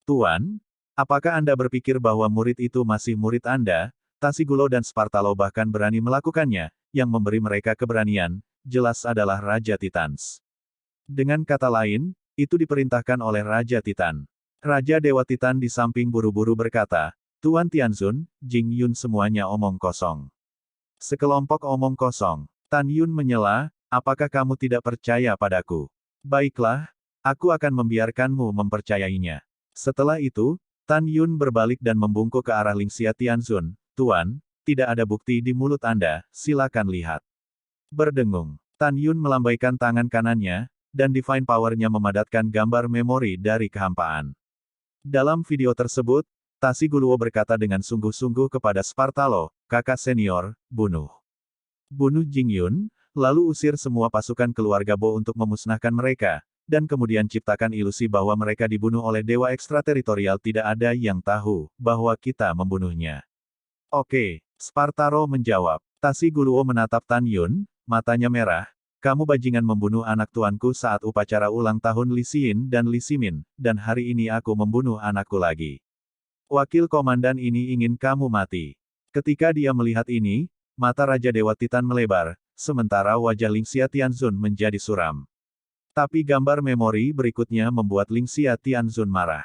Tuan, apakah Anda berpikir bahwa murid itu masih murid Anda? Tashigulo dan Spartalo bahkan berani melakukannya, yang memberi mereka keberanian, jelas adalah Raja Titans. Dengan kata lain, itu diperintahkan oleh Raja Titan. Raja Dewa Titan di samping buru-buru berkata, Tuan Tianzun, Jing Yun semuanya omong kosong. Sekelompok omong kosong. Tan Yun menyela, apakah kamu tidak percaya padaku? Baiklah, aku akan membiarkanmu mempercayainya. Setelah itu, Tan Yun berbalik dan membungkuk ke arah Lingxia Tianzun, Tuan, tidak ada bukti di mulut Anda, silakan lihat. Berdengung, Tan Yun melambaikan tangan kanannya, dan Divine Power-nya memadatkan gambar memori dari kehampaan. Dalam video tersebut, Tashigulo berkata dengan sungguh-sungguh kepada Spartalo, kakak senior, bunuh. Bunuh Jing Yun, lalu usir semua pasukan keluarga Bo untuk memusnahkan mereka, dan kemudian ciptakan ilusi bahwa mereka dibunuh oleh dewa ekstrateritorial. Tidak ada yang tahu bahwa kita membunuhnya. Oke, Spartaro menjawab. Tashigulo menatap Tan Yun, matanya merah. Kamu bajingan membunuh anak tuanku saat upacara ulang tahun Li Xin dan Li Ximin, dan hari ini aku membunuh anakku lagi. Wakil komandan ini ingin kamu mati. Ketika dia melihat ini, mata Raja Dewa Titan melebar, sementara wajah Lingxia Tianzun menjadi suram. Tapi gambar memori berikutnya membuat Lingxia Tianzun marah.